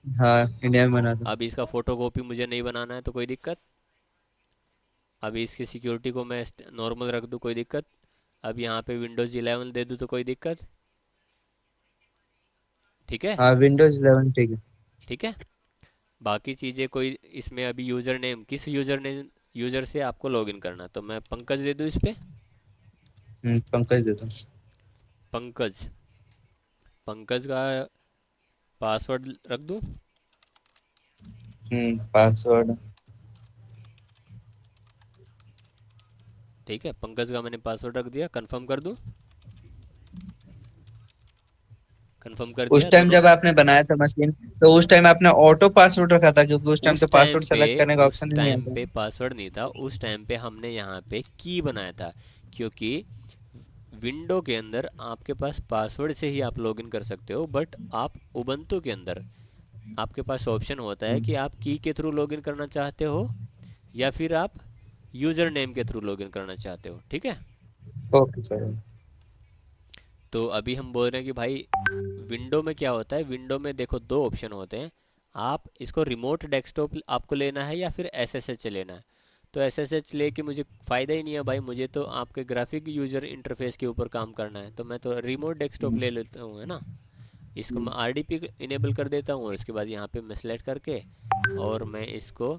हाँ, इंडिया में बना दो। अब इसका फ़ोटो कॉपी मुझे नहीं बनाना है तो कोई दिक्कत? अभी इसकी सिक्योरिटी को मैं नॉर्मल रख दूँ, कोई दिक्कत? अब यहाँ पे विंडोज़ 11 दे दूँ तो कोई दिक्कत? ठीक है, हाँ, विंडोज 11 ठीक है। ठीक है। बाकी चीज़ें कोई इसमें अभी यूज़र नेम, किस यूज़र से आपको लॉगिन करना है, तो मैं पंकज दे दूँ इस पे। पंकज दे दो। पंकज, पंकज का पासवर्ड रख दूँ। पासवर्ड। ठीक है, पंकज का मैंने पासवर्ड रख दिया, कंफर्म कर दूँ, कंफर्म कर उस दिया टाइम दोनों। जब आपने बनाया था मशीन, तो उस टाइम आपने ऑटो पासवर्ड रखा था, क्योंकि उस टाइम उस तो टाइम पासवर्ड पे सेलेक्ट करने का उस ऑप्शन ही नहीं टाइम आता। पे पासवर्ड नहीं था, उस टाइम पे हमने यहाँ पे की बनाया था। क्योंकि विंडो के अंदर आपके पास पासवर्ड से ही आप लॉगिन कर सकते हो, बट आप उबंटू के अंदर आपके पास ऑप्शन होता है कि आप की के थ्रू लॉगिन करना चाहते हो या फिर आप यूज़र नेम के थ्रू लॉगिन करना चाहते हो। ठीक है, ओके सर। तो अभी हम बोल रहे हैं कि भाई विंडो में क्या होता है, विंडो में देखो दो ऑप्शन होते हैं। आप इसको रिमोट डेस्कटॉप आपको लेना है या फिर एसएसएच लेना है। तो एसएसएच लेके मुझे फ़ायदा ही नहीं है भाई, मुझे तो आपके ग्राफिक यूज़र इंटरफेस के ऊपर काम करना है, तो मैं तो रिमोट डेस्कटॉप ले लेता हूँ, है ना। इसको मैं आरडीपी इनेबल कर देता हूँ और उसके बाद यहाँ पे मैं सेलेक्ट करके और मैं इसको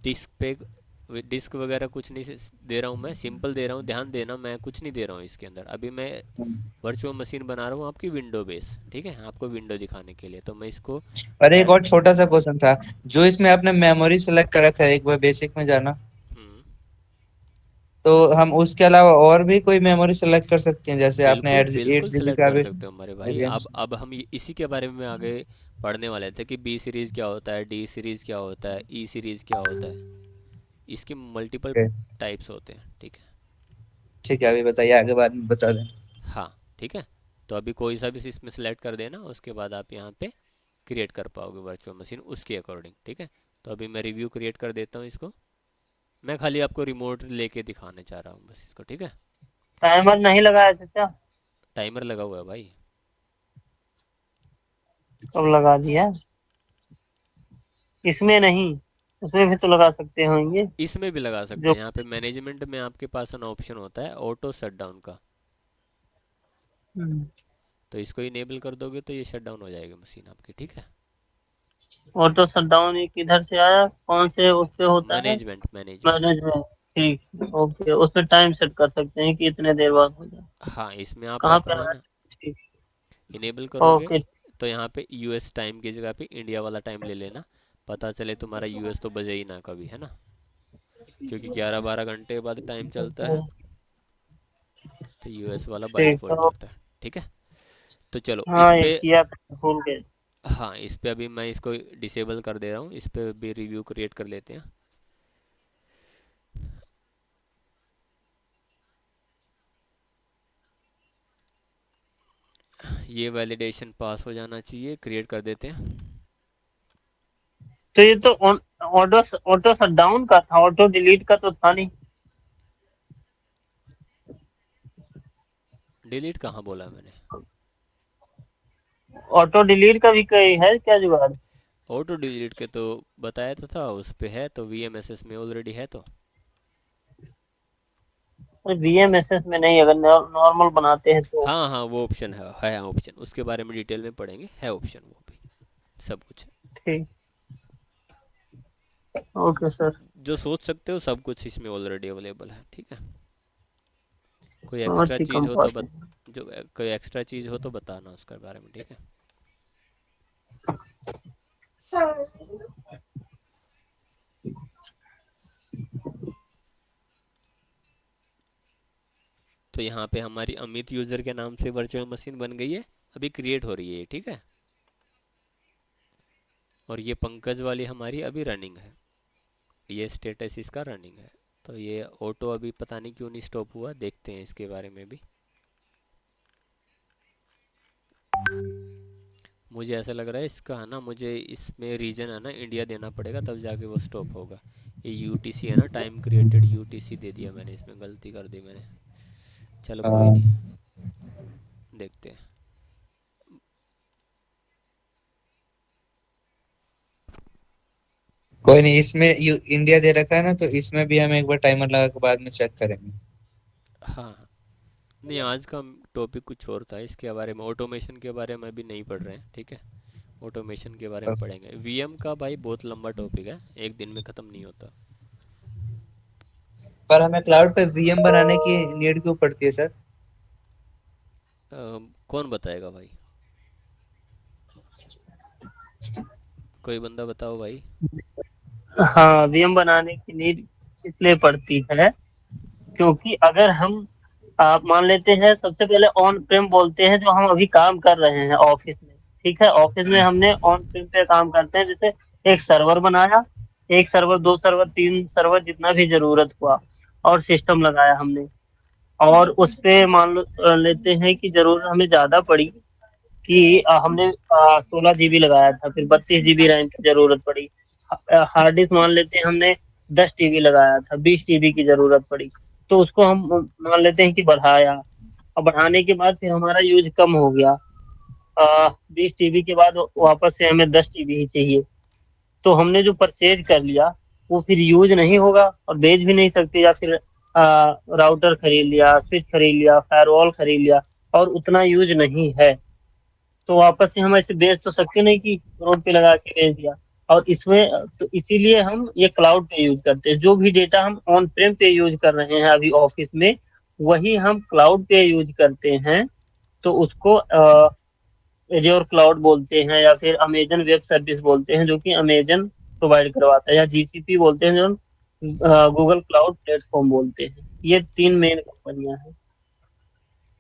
डिस्क पे डिस्क वगैरह कुछ नहीं दे रहा हूँ, मैं सिंपल दे रहा हूँ, ध्यान देना मैं कुछ नहीं दे रहा हूँ इसके अंदर। अभी मैं वर्चुअल मशीन बना रहा हूँ आपकी विंडो बेस, ठीक है, आपको विंडो दिखाने के लिए, तो मैं इसको और एक और छोटा सा क्वेश्चन था, जो इसमें आपने मेमोरी सेलेक्ट कर रखा है, एक बार बेसिक में जाना, हम्म, तो हम उसके अलावा और भी कोई मेमोरी सेलेक्ट कर सकते हैं, जैसे आपने बिल्कुल 8 GB सिलेक्ट का कर भी सकते हो हमारे भाई। RAM। अब हम इसी के बारे में आगे पढ़ने वाले थे कि बी सीरीज़ क्या होता है, डी सीरीज़ क्या होता है, ई सीरीज़ क्या होता है, इसकी मल्टीपल टाइप्स होते हैं। ठीक है, ठीक है, अभी बताइए, आगे बाद में बता दें। हाँ ठीक है, तो अभी कोई सा भी इसमें सेलेक्ट कर देना, उसके बाद आप यहाँ पे क्रिएट कर पाओगे वर्चुअल मशीन उसके अकॉर्डिंग। ठीक है, तो अभी मैं रिव्यू क्रिएट कर देता हूँ इसको, मैं खाली आपको रिमोट लेके दिखाने चाह रहा हूँ बस इसको। ठीक है, टाइमर नहीं लगाया चाचा? टाइमर लगा हुआ है भाई। सब लगा दिया, इसमें नहीं, उसमें भी तो लगा सकते होंगे इसमें भी लगा सकते जो। हैं। यहाँ पे मैनेजमेंट में आपके पास ना ऑप्शन होता है ऑटो शट डाउन का, तो इसको इनेबल कर दोगे तो ये शट डाउन हो जाएगी मशीन आपकी, ठीक है। ऑटो शटडाउन ये किधर से आया, कौन से उस पे होता है? Management management. मैनेजमेंट, ठीक, ओके, उसमें टाइम सेट कर सकते हैं कि इतने देर बाद हो जाए। हाँ, इसमें आप कहाँ पे अपना आना ना है? ठीक, इनेबल करोगे ओके। तो यहाँ पे यूएस टाइम की जगह पे इंडिया वाला टाइम ले लेना, पता चले तुम्हारा यूएस तो बजे ही ना कभी, है ना, क्योंकि 11-12 घंटे के बाद टाइम चलता है, तो यूएस वाला बाय ठीक डिफ़ॉल्ट तो, होता है, ठीक है। तो चलो इस हाँ ये पे, किया था, भूल गए। हाँ इस पे अभी मैं इसको डिसेबल कर दे रहा हूँ, इस पे भी रिव्यू क्रिएट कर लेते हैं। ये वैलिडेशन पास हो जाना चाहिए, क्रिएट कर देते हैं। तो ये तो ऑटो ऑटो शटडाउन का था, ऑटो डिलीट का तो था नहीं। डिलीट कहाँ बोला मैंने? ऑटो डिलीट का भी कोई है क्या जुगाड़? ऑटो डिलीट के तो बताया तो था, उस पे है तो वीएमएसएस में ऑलरेडी है तो। वीएमएसएस में नहीं, अगर नॉर्मल बनाते हैं तो। हाँ हाँ वो ऑप्शन है ऑप्शन, उसके बारे में डिटेल में पढ़ेंगे, है ऑप्शन वो भी, सब कुछ है। ठीक, ओके सर। जो सोच सकते हो सब कुछ इसमें ऑलरेडी अवेलेबल है, ठीक है। कोई समझ एक्स्ट्रा के चीज़ कम हो तो पड़ते हैं। जो कोई एक्स्ट्रा चीज़ हो तो बताना उसके बारे में, ठीक है। तो यहाँ पे हमारी अमित यूज़र के नाम से वर्चुअल मशीन बन गई है, अभी क्रिएट हो रही है, ठीक है। और ये पंकज वाली हमारी अभी रनिंग है, ये स्टेटस इसका रनिंग है। तो ये ऑटो अभी पता नहीं क्यों नहीं स्टॉप हुआ, देखते हैं इसके बारे में भी। मुझे ऐसा लग रहा है इसका है ना, मुझे इसमें रीजन है ना इंडिया देना पड़ेगा तब जाके वो स्टॉप होगा। ये यूटीसी है ना, टाइम क्रिएटेड यूटीसी दे दिया मैंने, इसमें गलती कर दी मैंने। चलो कोई नहीं, देखते हैं। कोई नहीं, इसमें इंडिया दे रखा है ना, तो इसमें भी हम एक बार टाइमर लगा के बाद में चेक करेंगे। हाँ हाँ, नहीं आज का टॉपिक कुछ और था, इसके बारे में ऑटोमेशन के बारे में अभी नहीं पढ़ रहे हैं, ठीक है। ऑटोमेशन के बारे में पढ़ेंगे। वीएम का भाई बहुत लंबा टॉपिक है, एक दिन में ख़त्म नहीं होता। पर हमें क्लाउड पे वीएम बनाने की नीड क्यों पड़ती है सर? कौन बताएगा भाई, कोई बंदा बताओ भाई। हाँ, वीएम बनाने की नीड इसलिए पड़ती है क्योंकि अगर हम, आप मान लेते हैं, सबसे पहले ऑन प्रेम बोलते हैं जो हम अभी काम कर रहे हैं ऑफिस में। ठीक है, ऑफिस में हमने ऑन प्रेम पे काम करते हैं, जैसे एक सर्वर बनाया, एक सर्वर, दो सर्वर, तीन सर्वर, जितना भी जरूरत हुआ, और सिस्टम लगाया हमने। और उस पे मान लो लेते हैं कि जरूरत हमें ज्यादा पड़ी, कि हमने 16 GB लगाया था, फिर 32 GB रैम की जरूरत पड़ी। हार्ड डिस्क मान लेते हैं हमने 10 TB लगाया था, 20 TB की जरूरत पड़ी, तो उसको हम मान लेते हैं कि बढ़ाया। और बढ़ाने के बाद फिर हमारा यूज कम हो गया, 20 TB के बाद वापस से हमें 10 TB ही चाहिए। तो हमने जो परचेज कर लिया वो फिर यूज नहीं होगा और बेच भी नहीं सकते, या फिर राउटर खरीद लिया, स्विच खरीद लिया, फायरवॉल खरीद लिया, और उतना यूज नहीं है, तो वापस से हम ऐसे बेच तो सकते नहीं कि रोड पे लगा के बेच दिया। और इसमें तो इसीलिए हम ये क्लाउड पे यूज करते हैं, जो भी डेटा हम ऑन प्रेम पे यूज कर रहे हैं अभी ऑफिस में, वही हम क्लाउड पे यूज करते हैं। तो उसको एज्योर क्लाउड बोलते हैं, या फिर अमेजन वेब सर्विस बोलते हैं, जो कि अमेजन प्रोवाइड करवाता है, या जीसीपी बोलते हैं, जो गूगल क्लाउड प्लेटफॉर्म बोलते हैं। ये तीन मेन कंपनियां हैं।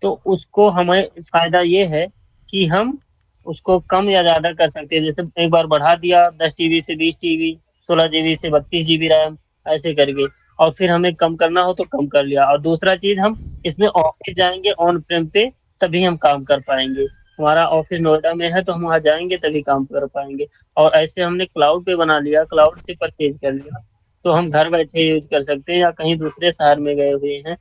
तो उसको हमें फायदा ये है कि हम उसको कम या ज्यादा कर सकते हैं, जैसे एक बार बढ़ा दिया 10 TB से 20 TB, 16 GB से 32 GB रैम, ऐसे करके। और फिर हमें कम करना हो तो कम कर लिया। और दूसरा चीज, हम इसमें ऑफिस जाएंगे ऑन प्रेम पे, तभी हम काम कर पाएंगे। हमारा ऑफिस नोएडा में है तो हम वहाँ जाएंगे तभी काम कर पाएंगे। और ऐसे हमने क्लाउड पे बना लिया, क्लाउड से परचेज कर लिया, तो हम घर बैठे यूज कर सकते हैं, या कहीं दूसरे शहर में गए हुए हैं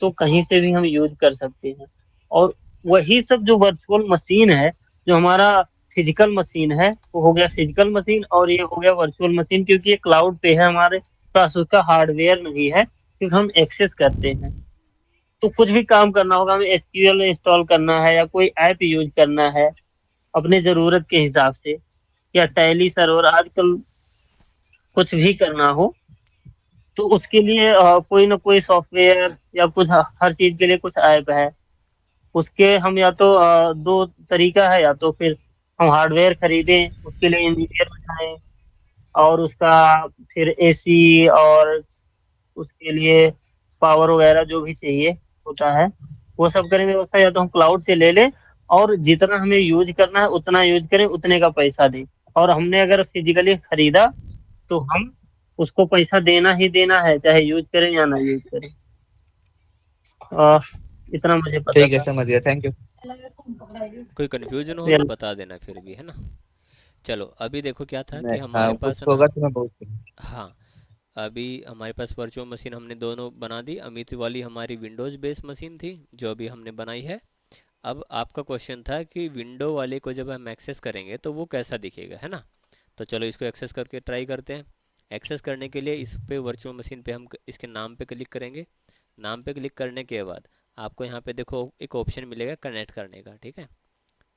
तो कहीं से भी हम यूज कर सकते हैं। और वही सब जो वर्चुअल मशीन है, जो हमारा फिजिकल मशीन है वो हो गया फिजिकल मशीन, और ये हो गया वर्चुअल मशीन, क्योंकि ये क्लाउड पे है, हमारे पास उसका हार्डवेयर नहीं है, सिर्फ हम एक्सेस करते हैं। तो कुछ भी काम करना होगा, हमें एसक्यूएल इंस्टॉल करना है या कोई ऐप यूज करना है अपने जरूरत के हिसाब से, या टैली सर्वर आजकल कुछ भी करना हो, तो उसके लिए कोई ना कोई सॉफ्टवेयर या कुछ, हर चीज के लिए कुछ ऐप है। उसके हम या तो दो तरीका है, या तो फिर हम हार्डवेयर खरीदें, उसके लिए इंजीनियर बनाएं, और उसका फिर एसी और उसके लिए पावर वगैरह जो भी चाहिए होता है वो सब करेंगे व्यवस्था, या तो हम क्लाउड से ले लें और जितना हमें यूज करना है उतना यूज करें, उतने का पैसा दें। और हमने अगर फिजिकली खरीदा तो हम उसको पैसा देना ही देना है, चाहे यूज करें या ना यूज करें। आ, इतना मुझे पता ठीक है, था। समझ गया, थैंक यू। कोई कन्फ्यूजन हो तो फिर बता देना फिर भी, है ना। चलो अभी देखो क्या था मैं, कि हाँ, हमारे कुछ पास है ना। होगा तो मैं पूछूंगा। हाँ, अभी हमारे पास वर्चुअल मशीन हमने दोनों बना दी। अमित वाली हमारी विंडोज़ बेस्ड मशीन थी जो अभी हमने बनाई है। अब आपका क्वेश्चन था कि विंडो वाले को जब हम एक्सेस करेंगे तो वो कैसा दिखेगा, है ना। तो चलो इसको एक्सेस करके ट्राई करते हैं। एक्सेस करने के लिए इस पे वर्चुअल मशीन पे हम इसके नाम पे क्लिक करेंगे। नाम पे क्लिक करने के बाद आपको यहाँ पे देखो एक ऑप्शन मिलेगा कनेक्ट करने का, ठीक है।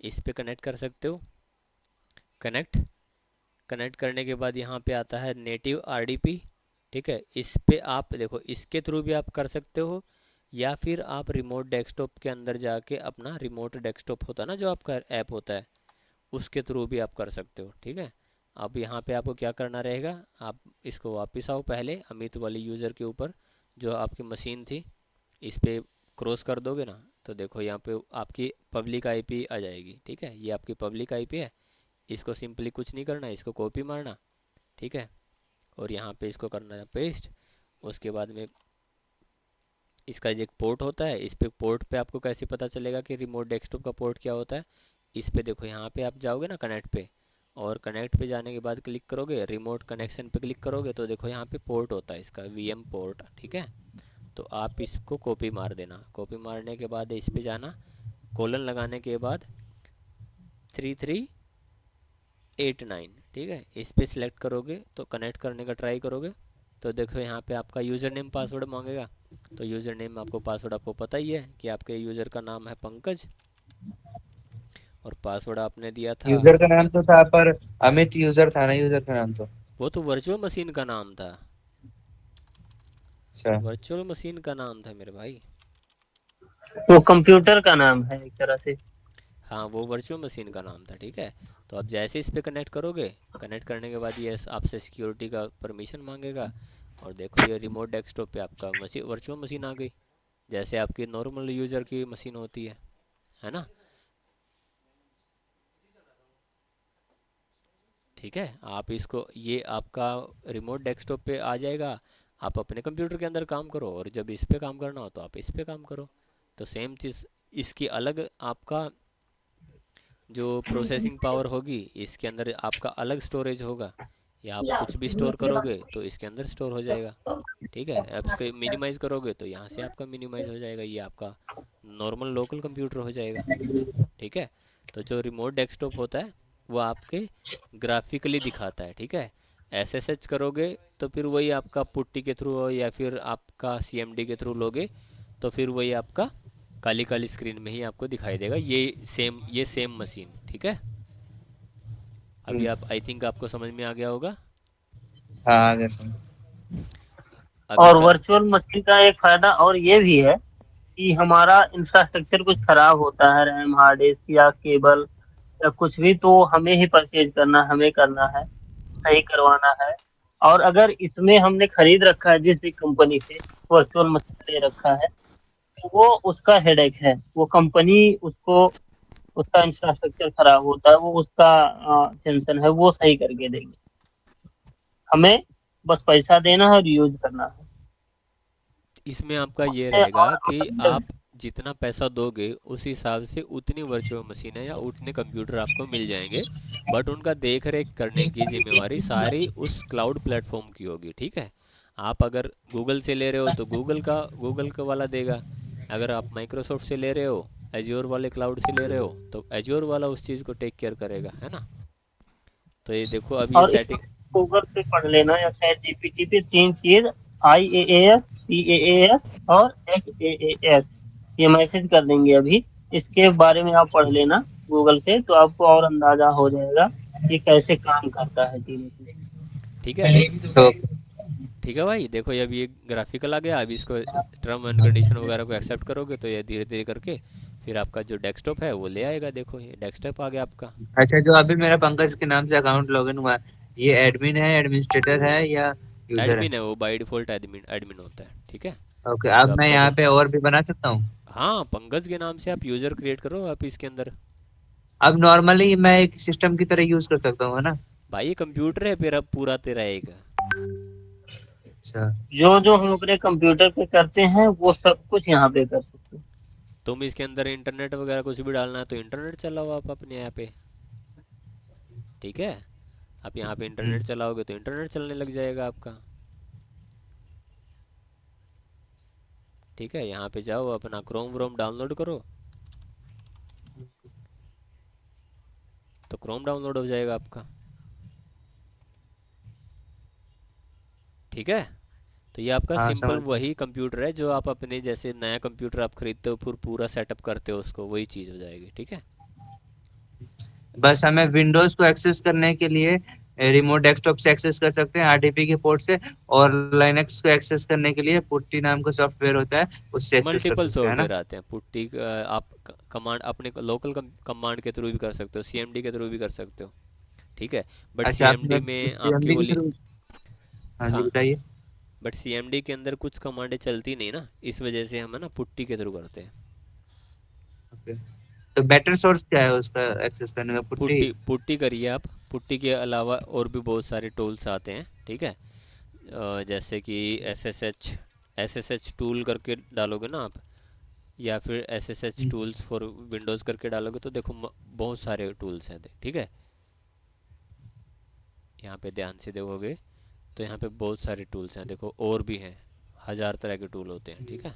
इस पे कनेक्ट कर सकते हो। कनेक्ट कनेक्ट करने के बाद यहाँ पे आता है नेटिव आरडीपी, ठीक है। इस पे आप देखो इसके थ्रू भी आप कर सकते हो, या फिर आप रिमोट डेस्कटॉप के अंदर जाके अपना रिमोट डेस्कटॉप होता है ना जो आपका ऐप होता है, उसके थ्रू भी आप कर सकते हो, ठीक है। अब यहाँ पे आपको क्या करना रहेगा, आप इसको वापस आओ पहले अमित वाली यूज़र के ऊपर जो आपकी मशीन थी, इस पे क्रॉस कर दोगे ना तो देखो यहाँ पे आपकी पब्लिक आईपी आ जाएगी, ठीक है। ये आपकी पब्लिक आईपी है। इसको सिंपली कुछ नहीं करना, इसको कॉपी मारना, ठीक है। और यहाँ पे इसको करना है पेस्ट। उसके बाद में इसका जो एक पोर्ट होता है, इस पे पोर्ट पे आपको कैसे पता चलेगा कि रिमोट डेस्कटॉप का पोर्ट क्या होता है। इस पे देखो यहाँ पे आप जाओगे ना कनेक्ट पे, और कनेक्ट पे जाने के बाद क्लिक करोगे, रिमोट कनेक्शन पे क्लिक करोगे तो देखो यहाँ पे पोर्ट होता है इसका वीएम पोर्ट, ठीक है। तो आप इसको कॉपी मार देना। कॉपी मारने के बाद इस पे जाना, कोलन लगाने के बाद 3389, ठीक है। इस पे सिलेक्ट करोगे तो कनेक्ट करने का ट्राई करोगे तो देखो यहाँ पे आपका यूज़र नेम पासवर्ड मांगेगा। तो यूज़र नेम आपको पासवर्ड आपको पता ही है कि आपके यूज़र का नाम है पंकज, और पासवर्ड आपने दिया था। यूजर का नाम तो था, पर अमित यूजर था ना, यूजर का नाम तो। वो तो वर्चुअल मशीन का नाम था, अच्छा। वर्चुअल मशीन का नाम था मेरे भाई। वो कंप्यूटर का नाम है एक तरह से। हाँ वो वर्चुअल मशीन का नाम था, ठीक है। तो आप जैसे इस पे कनेक्ट करोगे, कनेक्ट करने के बाद ये आपसे सिक्योरिटी का परमिशन मांगेगा, और देखो ये रिमोट डेस्कटॉप पे आपका मशीन वर्चुअल मशीन आ गई, जैसे आपकी नॉर्मल यूज़र की मशीन होती है ना। ठीक है, आप इसको ये आपका रिमोट डेस्कटॉप पे आ जाएगा। आप अपने कंप्यूटर के अंदर काम करो, और जब इस पे काम करना हो तो आप इस पे काम करो। तो सेम चीज़, इसकी अलग आपका जो प्रोसेसिंग पावर होगी, इसके अंदर आपका अलग स्टोरेज होगा, या आप कुछ भी स्टोर करोगे तो इसके अंदर स्टोर हो जाएगा, ठीक है। आप इसको मिनिमाइज़ करोगे तो यहाँ से आपका मिनिमाइज़ हो जाएगा, ये आपका नॉर्मल लोकल कंप्यूटर हो जाएगा, ठीक है। तो जो रिमोट डेस्कटॉप होता है वो आपके ग्राफिकली दिखाता है, ठीक है। एसएसएच करोगे तो फिर वही आपका पुट्टी के थ्रू हो, या फिर आपका सीएमडी के थ्रू लोगे तो फिर वही आपका काली काली स्क्रीन में ही आपको दिखाई देगा, ये सेम मशीन, ठीक है। अभी आप आई थिंक आपको समझ में आ गया होगा। हाँ, आ गया समझ। अब और इसका वर्चुअल मशीन का एक फायदा और ये भी है कि हमारा इंफ्रास्ट्रक्चर कुछ खराब होता है, रैम हार्ड डिस्क या केबल या कुछ भी, तो हमें ही परचेज करना, हमें करना है, सही करवाना है। और अगर इसमें हमने खरीद रखा है जिस भी कंपनी से वर्चुअल मशीन ले रखा है, तो वो उसका हेडेक है, वो कंपनी उसको, उसका इंफ्रास्ट्रक्चर खराब होता है, वो उसका टेंशन है, वो सही करके देंगे। हमें बस पैसा देना है और यूज करना इसमें आपका ये है। रहेगा कि और आप जितना पैसा दोगे उस हिसाब से उतनी वर्चुअल मशीनें या उतने कंप्यूटर आपको मिल जाएंगे, बट उनका देख रेख करने की जिम्मेवारी सारी उस क्लाउड प्लेटफॉर्म की होगी, ठीक है। आप अगर गूगल से ले रहे हो तो गूगल का वाला देगा। अगर आप माइक्रोसॉफ्ट से ले रहे हो, एज्योर वाले क्लाउड से ले रहे हो तो एज्योर वाला उस चीज़ को टेक केयर करेगा, है ना। तो ये देखो अब ये और इसको सेटिंग। गूगल पे पढ़ लेना या चैट जीपीटी पे, 3 चीज, IaaS, PaaS और SaaS, ये मैसेज कर देंगे अभी। इसके बारे में आप पढ़ लेना गूगल से, तो आपको और अंदाजा हो जाएगा कि कैसे काम करता है तीनों चीज। ठीक है। तो ठीक है भाई, देखो ये अभी एक ग्राफिकल आ गया। अभी इसको टर्म एंड कंडीशन वगैरह को एक्सेप्ट करोगे तो ये धीरे धीरे करके फिर आपका जो डेस्कटॉप है वो ले आएगा। देखो ये डेस्कटॉप आ गया आपका। अच्छा, जो अभी मेरा पंकज के नाम से अकाउंट लॉगिन हुआ, ये एडमिन है, एडमिनिस्ट्रेटर है या यूजर है? एडमिन है वो, बाय डिफॉल्ट एडमिन एडमिन होता है, ठीक है। ओके, जो अब मैं आपका यहाँ जो, पे और भी बना सकता हूँ? हाँ पंकज के नाम से आप यूज़र क्रिएट करो आप इसके अंदर। अब नॉर्मली मैं एक सिस्टम की तरह यूज कर सकता हूँ, है ना? भाई ये कंप्यूटर है, फिर अब पूरा तेरा एक। अच्छा। जो जो हम अपने कंप्यूटर पे करते हैं वो सब कुछ यहाँ पे कर सकते हैं। तुम इसके अंदर इंटरनेट वगैरह कुछ भी डालना है तो इंटरनेट चलाओ आप अपने यहाँ पे, ठीक है। आप यहाँ पे इंटरनेट चलाओगे तो इंटरनेट चलने लग जाएगा आपका, ठीक है। यहाँ पे जाओ अपना क्रोम व्रोम डाउनलोड करो तो क्रोम डाउनलोड हो जाएगा आपका, ठीक है। तो ये आपका हाँ, सिंपल समझ। वही कंप्यूटर है जो आप अपने जैसे नया कंप्यूटर आप खरीदते हो फिर पूरा सेटअप करते हो उसको, वही चीज़ हो जाएगी, ठीक है। बस हमें विंडोज को एक्सेस करने के लिए रिमोट डेस्कटॉप से एक्सेस कर सकते हैं, आरडीपी के पोर्ट से। और लाइनक्स को एक्सेस करने के लिए पुट्टी नाम का सॉफ्टवेयर होता है, उससे एक्सेस कर मल्टीपल सकते हैं, है ना? सॉफ्टवेयर आते हैं पुट्टी आप कमांड अपने लोकल कमांड के थ्रू भी कर सकते हो, सीएमडी के थ्रू भी कर सकते हो, ठीक है। बट अच्छा, सीएमडी आपने में आपकी सीएमडी वो के थ्रू? हाँ जी, हाँ, बताइए। बट सीएमडी के अंदर कुछ कमांडें चलती नहीं ना, इस वजह से हम है ना पुट्टी के थ्रू करते हैं। ओके। तो बेटर सोर्स क्या है उसका एक्सेस करने का? पुट्टी? पुट्टी पुट्टी करिए आप। पुट्टी के अलावा और भी बहुत सारे टूल्स आते हैं, ठीक है। जैसे कि एस एस एच टूल करके डालोगे ना आप, या फिर S S H tools for Windows करके डालोगे तो देखो बहुत सारे टूल्स हैं, ठीक है। यहाँ पे ध्यान से देखोगे तो यहाँ पे बहुत सारे टूल्स हैं, देखो और भी हैं, 1000 तरह के टूल होते हैं, ठीक है।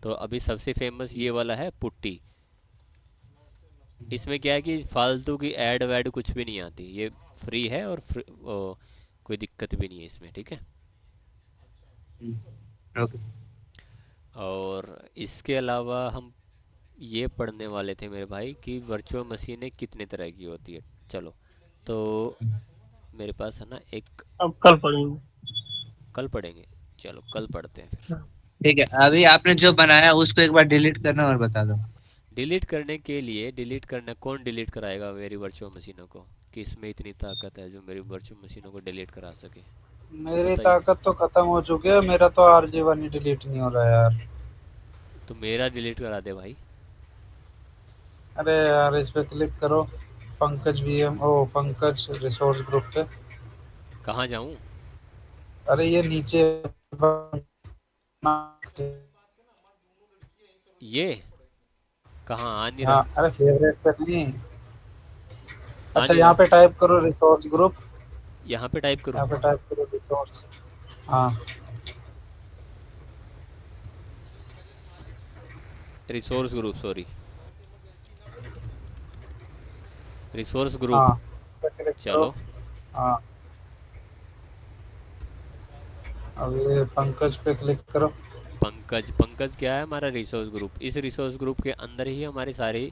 तो अभी सबसे फेमस ये वाला है पुट्टी। इसमें क्या है कि फालतू की ऐड वैड कुछ भी नहीं आती, ये फ्री है और कोई दिक्कत भी नहीं है इसमें, ठीक है। ओके। और इसके अलावा हम ये पढ़ने वाले थे मेरे भाई कि वर्चुअल मशीनें कितने तरह की होती है। चलो, तो मेरे पास है ना एक, अब कल पढ़ेंगे। कल पढ़ेंगे, चलो कल पढ़ते हैं फिर। ठीक है, अभी आपने जो बनाया उसको एक बार डिलीट करना और बता दो। डिलीट करने के लिए, डिलीट करना कौन डिलीट कराएगा मेरी वर्चुअल मशीनों को, कि इसमें इतनी ताकत है जो मेरी वर्चुअल मशीनों को डिलीट करा सके, मेरी बताइए। ताकत तो खत्म हो चुकी है, मेरा तो RG1 ही डिलीट नहीं हो रहा यार। तो मेरा डिलीट करा दे भाई। अरे यार, इस पे क्लिक करो, पंकज VM, ओ पंकज रिसोर्स ग्रुप पे। कहाँ जाऊँ? अरे ये नीचे ये कहाँ आ नहीं हाँ, रहा? अरे फेवरेट पे नहीं। आ अच्छा, नहीं यहाँ रहा, पे टाइप करो रिसोर्स ग्रुप। यहाँ पे टाइप करूँ? यहाँ पे टाइप करो रिसोर्स। हाँ resource group, sorry, resource group. हाँ, इस पे क्लिक करो। चलो, हाँ, अब ये पंकज पे क्लिक करो। पंकज, पंकज क्या है हमारा रिसोर्स ग्रुप। इस रिसोर्स ग्रुप के अंदर ही हमारी सारी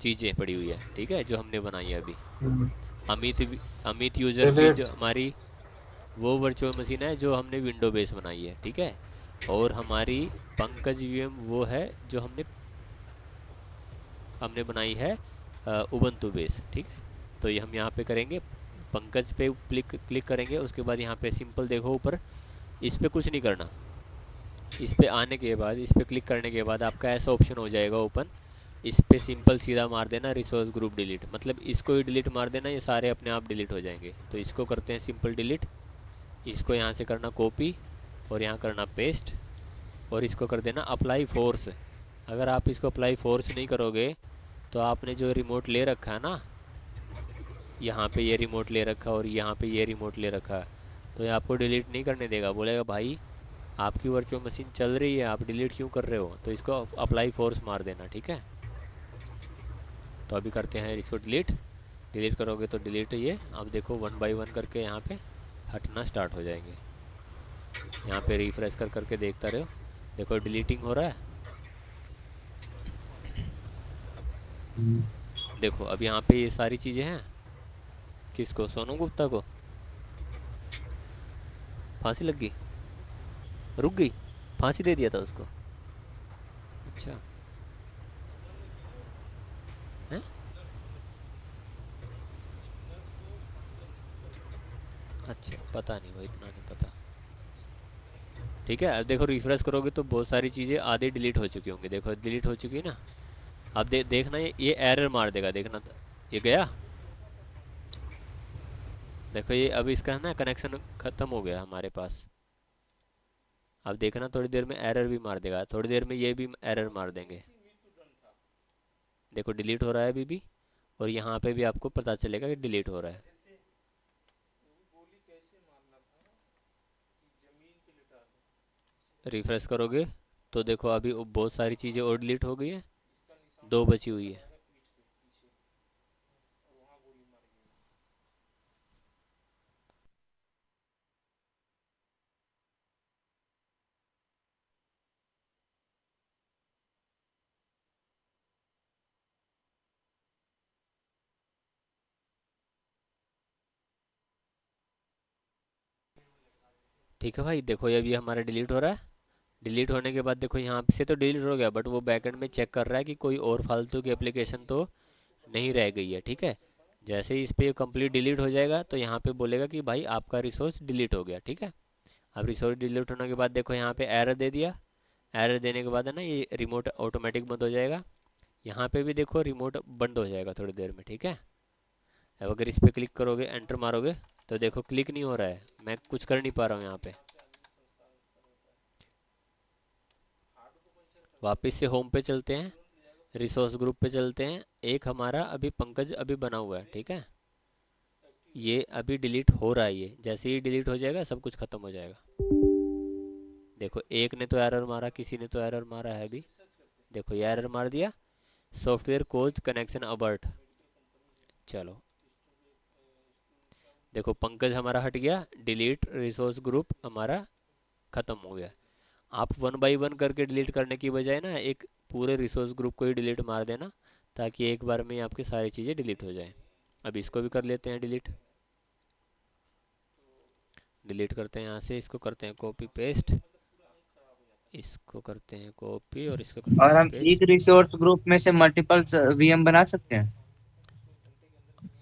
चीज़ें पड़ी हुई है, ठीक है, जो हमने बनाई है अभी। अमित यूज़र की जो डिलीट। हमारी वो वर्चुअल मशीन है जो हमने विंडो बेस बनाई है, ठीक है। और हमारी पंकज वीएम वो है जो हमने हमने बनाई है उबंटू बेस, ठीक है। तो ये हम यहाँ पे करेंगे, पंकज पे क्लिक क्लिक करेंगे, उसके बाद यहाँ पे सिंपल देखो ऊपर, इस पे कुछ नहीं करना। इस पे आने के बाद, इस पे क्लिक करने के बाद आपका ऐसा ऑप्शन हो जाएगा ओपन। इस पे सिंपल सीधा मार देना रिसोर्स ग्रुप डिलीट, मतलब इसको ही डिलीट मार देना, ये सारे अपने आप डिलीट हो जाएंगे। तो इसको करते हैं सिंपल डिलीट। इसको यहाँ से करना कॉपी और यहाँ करना पेस्ट, और इसको कर देना अप्लाई फोर्स। अगर आप इसको अप्लाई फोर्स नहीं करोगे तो आपने जो रिमोट ले रखा है ना, यहाँ पे ये रिमोट ले रखा और यहाँ पे ये रिमोट ले रखा, तो ये आपको डिलीट नहीं करने देगा, बोलेगा भाई आपकी वर्चुअल मशीन चल रही है, आप डिलीट क्यों कर रहे हो। तो इसको अप्लाई फोर्स मार देना, ठीक है। तो अभी करते हैं इसको डिलीट। डिलीट करोगे तो डिलीट ये अब देखो 1 बाई 1 करके यहाँ पे हटना स्टार्ट हो जाएंगे। यहाँ पे रिफ्रेश कर करके देखता रहो, देखो डिलीटिंग हो रहा है। देखो अब यहाँ पे ये सारी चीज़ें हैं। किसको? सोनू गुप्ता को फांसी लग गई, रुक गई, फांसी दे दिया था उसको। अच्छा है, अच्छा पता नहीं भाई, इतना नहीं पता। ठीक है, अब देखो रिफ्रेश करोगे तो बहुत सारी चीज़ें आधी डिलीट हो चुकी होंगी। देखो डिलीट हो चुकी है ना। अब देखना ये एरर मार देगा, देखना ये गया। देखो ये अब इसका है ना कनेक्शन ख़त्म हो गया हमारे पास। अब देखना थोड़ी देर में एरर भी मार देगा, थोड़ी देर में ये भी एरर मार देंगे। देखो डिलीट हो रहा है अभी भी, और यहाँ पे भी आपको पता चलेगा कि डिलीट हो रहा है। रिफ्रेश करोगे तो देखो अभी बहुत सारी चीज़ें और डिलीट हो गई है, 2 बची हुई है। ठीक है भाई, देखो ये अभी हमारा डिलीट हो रहा है। डिलीट होने के बाद देखो यहाँ से तो डिलीट हो गया, बट वो बैकएंड में चेक कर रहा है कि कोई और फालतू की एप्लीकेशन तो नहीं रह गई है। ठीक है, जैसे ही इस पर कंप्लीट डिलीट हो जाएगा तो यहाँ पे बोलेगा कि भाई आपका रिसोर्स डिलीट हो गया। ठीक है, अब रिसोर्स डिलीट होने के बाद देखो यहाँ पे एरर दे दिया। एरर देने के बाद है ना ये रिमोट ऑटोमेटिक बंद हो जाएगा। यहाँ पे भी देखो रिमोट बंद हो जाएगा थोड़ी देर में। ठीक है, अब अगर इस पर क्लिक करोगे, एंटर मारोगे, तो देखो क्लिक नहीं हो रहा है, मैं कुछ कर नहीं पा रहा हूँ यहाँ पे। वापस से होम पे चलते हैं, रिसोर्स ग्रुप पे चलते हैं। एक हमारा अभी पंकज अभी बना हुआ है। ठीक है, ये अभी डिलीट हो रहा है, ये जैसे ही डिलीट हो जाएगा सब कुछ ख़त्म हो जाएगा। देखो एक ने तो एरर मारा, किसी ने तो एरर मारा है अभी। देखो ये एरर मार दिया, सॉफ्टवेयर कोच कनेक्शन अबर्ट। चलो देखो पंकज हमारा हट गया, डिलीट रिसोर्स ग्रुप हमारा ख़त्म हो गया। आप 1 बाई 1 करके डिलीट करने की बजाय ना एक पूरे रिसोर्स ग्रुप को ही डिलीट मार देना, ताकि एक बार में आपकी सारी चीज़ें डिलीट हो जाएं। अब इसको भी कर लेते हैं डिलीट। डिलीट करते हैं यहाँ से, इसको करते हैं कॉपी पेस्ट, इसको करते हैं कॉपी और इसको करते और हैं हम एक पेस्ट। रिसोर्स ग्रुप में से मल्टीपल वीएम बना सकते हैं।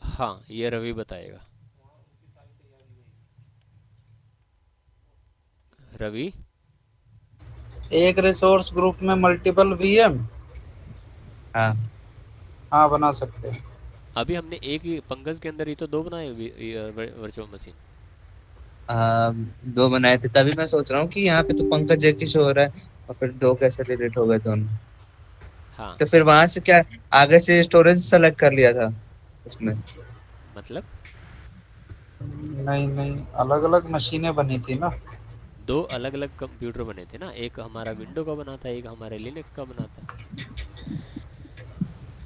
हाँ ये रवि बताएगा। रवि, एक रिसोर्स ग्रुप में मल्टीपल वीएम, हाँ हाँ बना सकते हैं। अभी हमने एक ही पंकज के अंदर ही तो 2 बनाए वर्चुअल मशीन। दो बनाए थे, तभी मैं सोच रहा हूँ कि यहाँ पे तो पंकज एक ही शो हो रहा है और फिर दो कैसे डिलीट हो गए दोनों। हाँ तो फिर वहां से क्या आगे से स्टोरेज सेलेक्ट कर लिया था उसमें। मतलब नहीं नहीं, अलग अलग मशीनें बनी थी ना। 2 अलग अलग कंप्यूटर बने थे ना, एक हमारा विंडो का बना था, एक हमारे लिनक्स का बना था।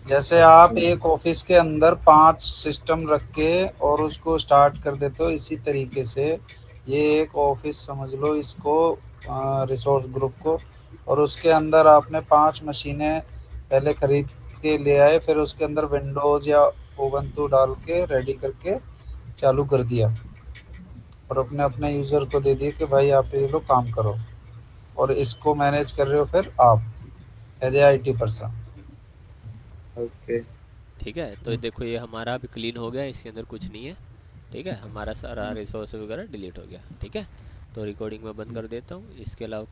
जैसे आप एक ऑफिस के अंदर 5 सिस्टम रख के और उसको स्टार्ट कर देते हो, इसी तरीके से ये एक ऑफिस समझ लो इसको, रिसोर्स ग्रुप को। और उसके अंदर आपने 5 मशीनें पहले खरीद के ले आए, फिर उसके अंदर विंडोज या उबंटू डाल के रेडी करके चालू कर दिया, और अपने अपने यूज़र को दे दिया कि भाई आप ये लो काम करो, और इसको मैनेज कर रहे हो फिर आप as a IT person. Okay. ठीक है, तो देखो ये हमारा अभी क्लीन हो गया, इसके अंदर कुछ नहीं है। ठीक है, हमारा सारा रिसोर्स वगैरह डिलीट हो गया। ठीक है, तो रिकॉर्डिंग में बंद कर देता हूँ, इसके अलावा